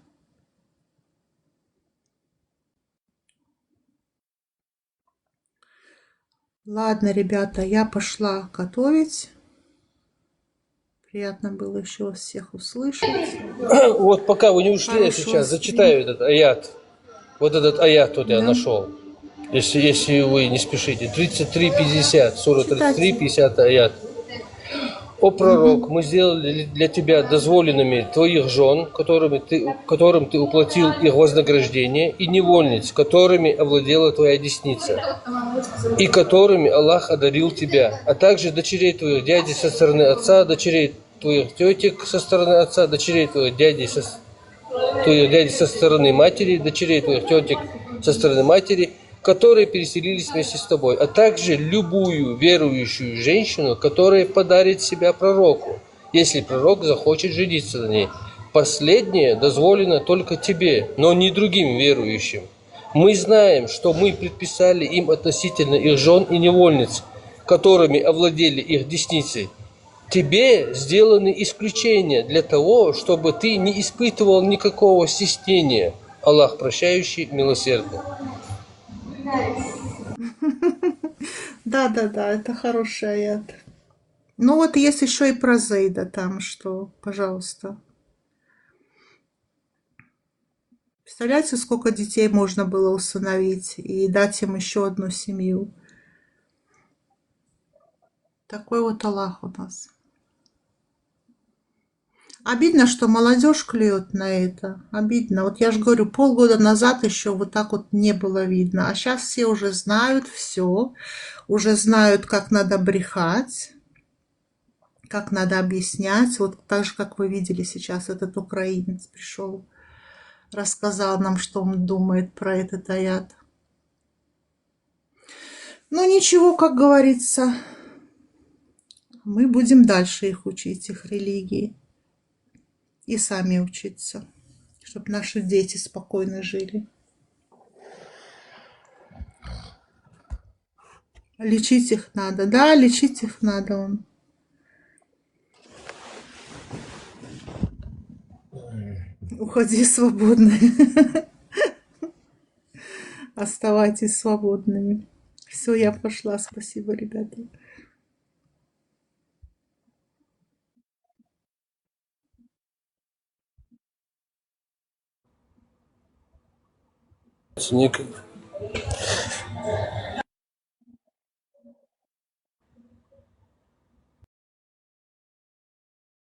Ладно, ребята, я пошла готовить. Приятно было еще вас всех услышать. Вот пока вы не ушли, я сейчас зачитаю этот аят. Вот этот аят вот я нашел. Если вы не спешите. 33:50, сура 33:50 аят. О пророк, мы сделали для тебя дозволенными твоих жен, которым ты уплатил их вознаграждение, и невольниц, которыми овладела твоя десница, и которыми Аллах одарил тебя, а также дочерей твоих дядей со стороны отца, дочерей твоих тетек со стороны отца, дочерей твоих дядей со стороны матери, дочерей твоих тетек со стороны матери, которые переселились вместе с тобой, а также любую верующую женщину, которая подарит себя пророку, если пророк захочет жениться на ней. Последнее дозволено только тебе, но не другим верующим. Мы знаем, что мы предписали им относительно их жен и невольниц, которыми овладели их десницей. Тебе сделаны исключения для того, чтобы ты не испытывал никакого стеснения. Аллах прощающий, милосердный. Да, это хороший аят. Ну вот есть еще и про Зейда там, что, пожалуйста. Представляете, сколько детей можно было усыновить и дать им еще одну семью? Такой вот Аллах у нас. Обидно, что молодежь клюет на это. Обидно. Вот я же говорю, полгода назад еще вот так вот не было видно. А сейчас все уже знают все. Уже знают, как надо брехать, как надо объяснять. Вот так же, как вы видели сейчас, этот украинец пришел, рассказал нам, что он думает про этот аят. Ну ничего, как говорится, мы будем дальше их учить, их религии. И сами учиться, чтобы наши дети спокойно жили. Лечить их надо. Да, лечить их надо. Он. Уходи свободный. Оставайтесь свободными. Все, я пошла. Спасибо, ребята. Ник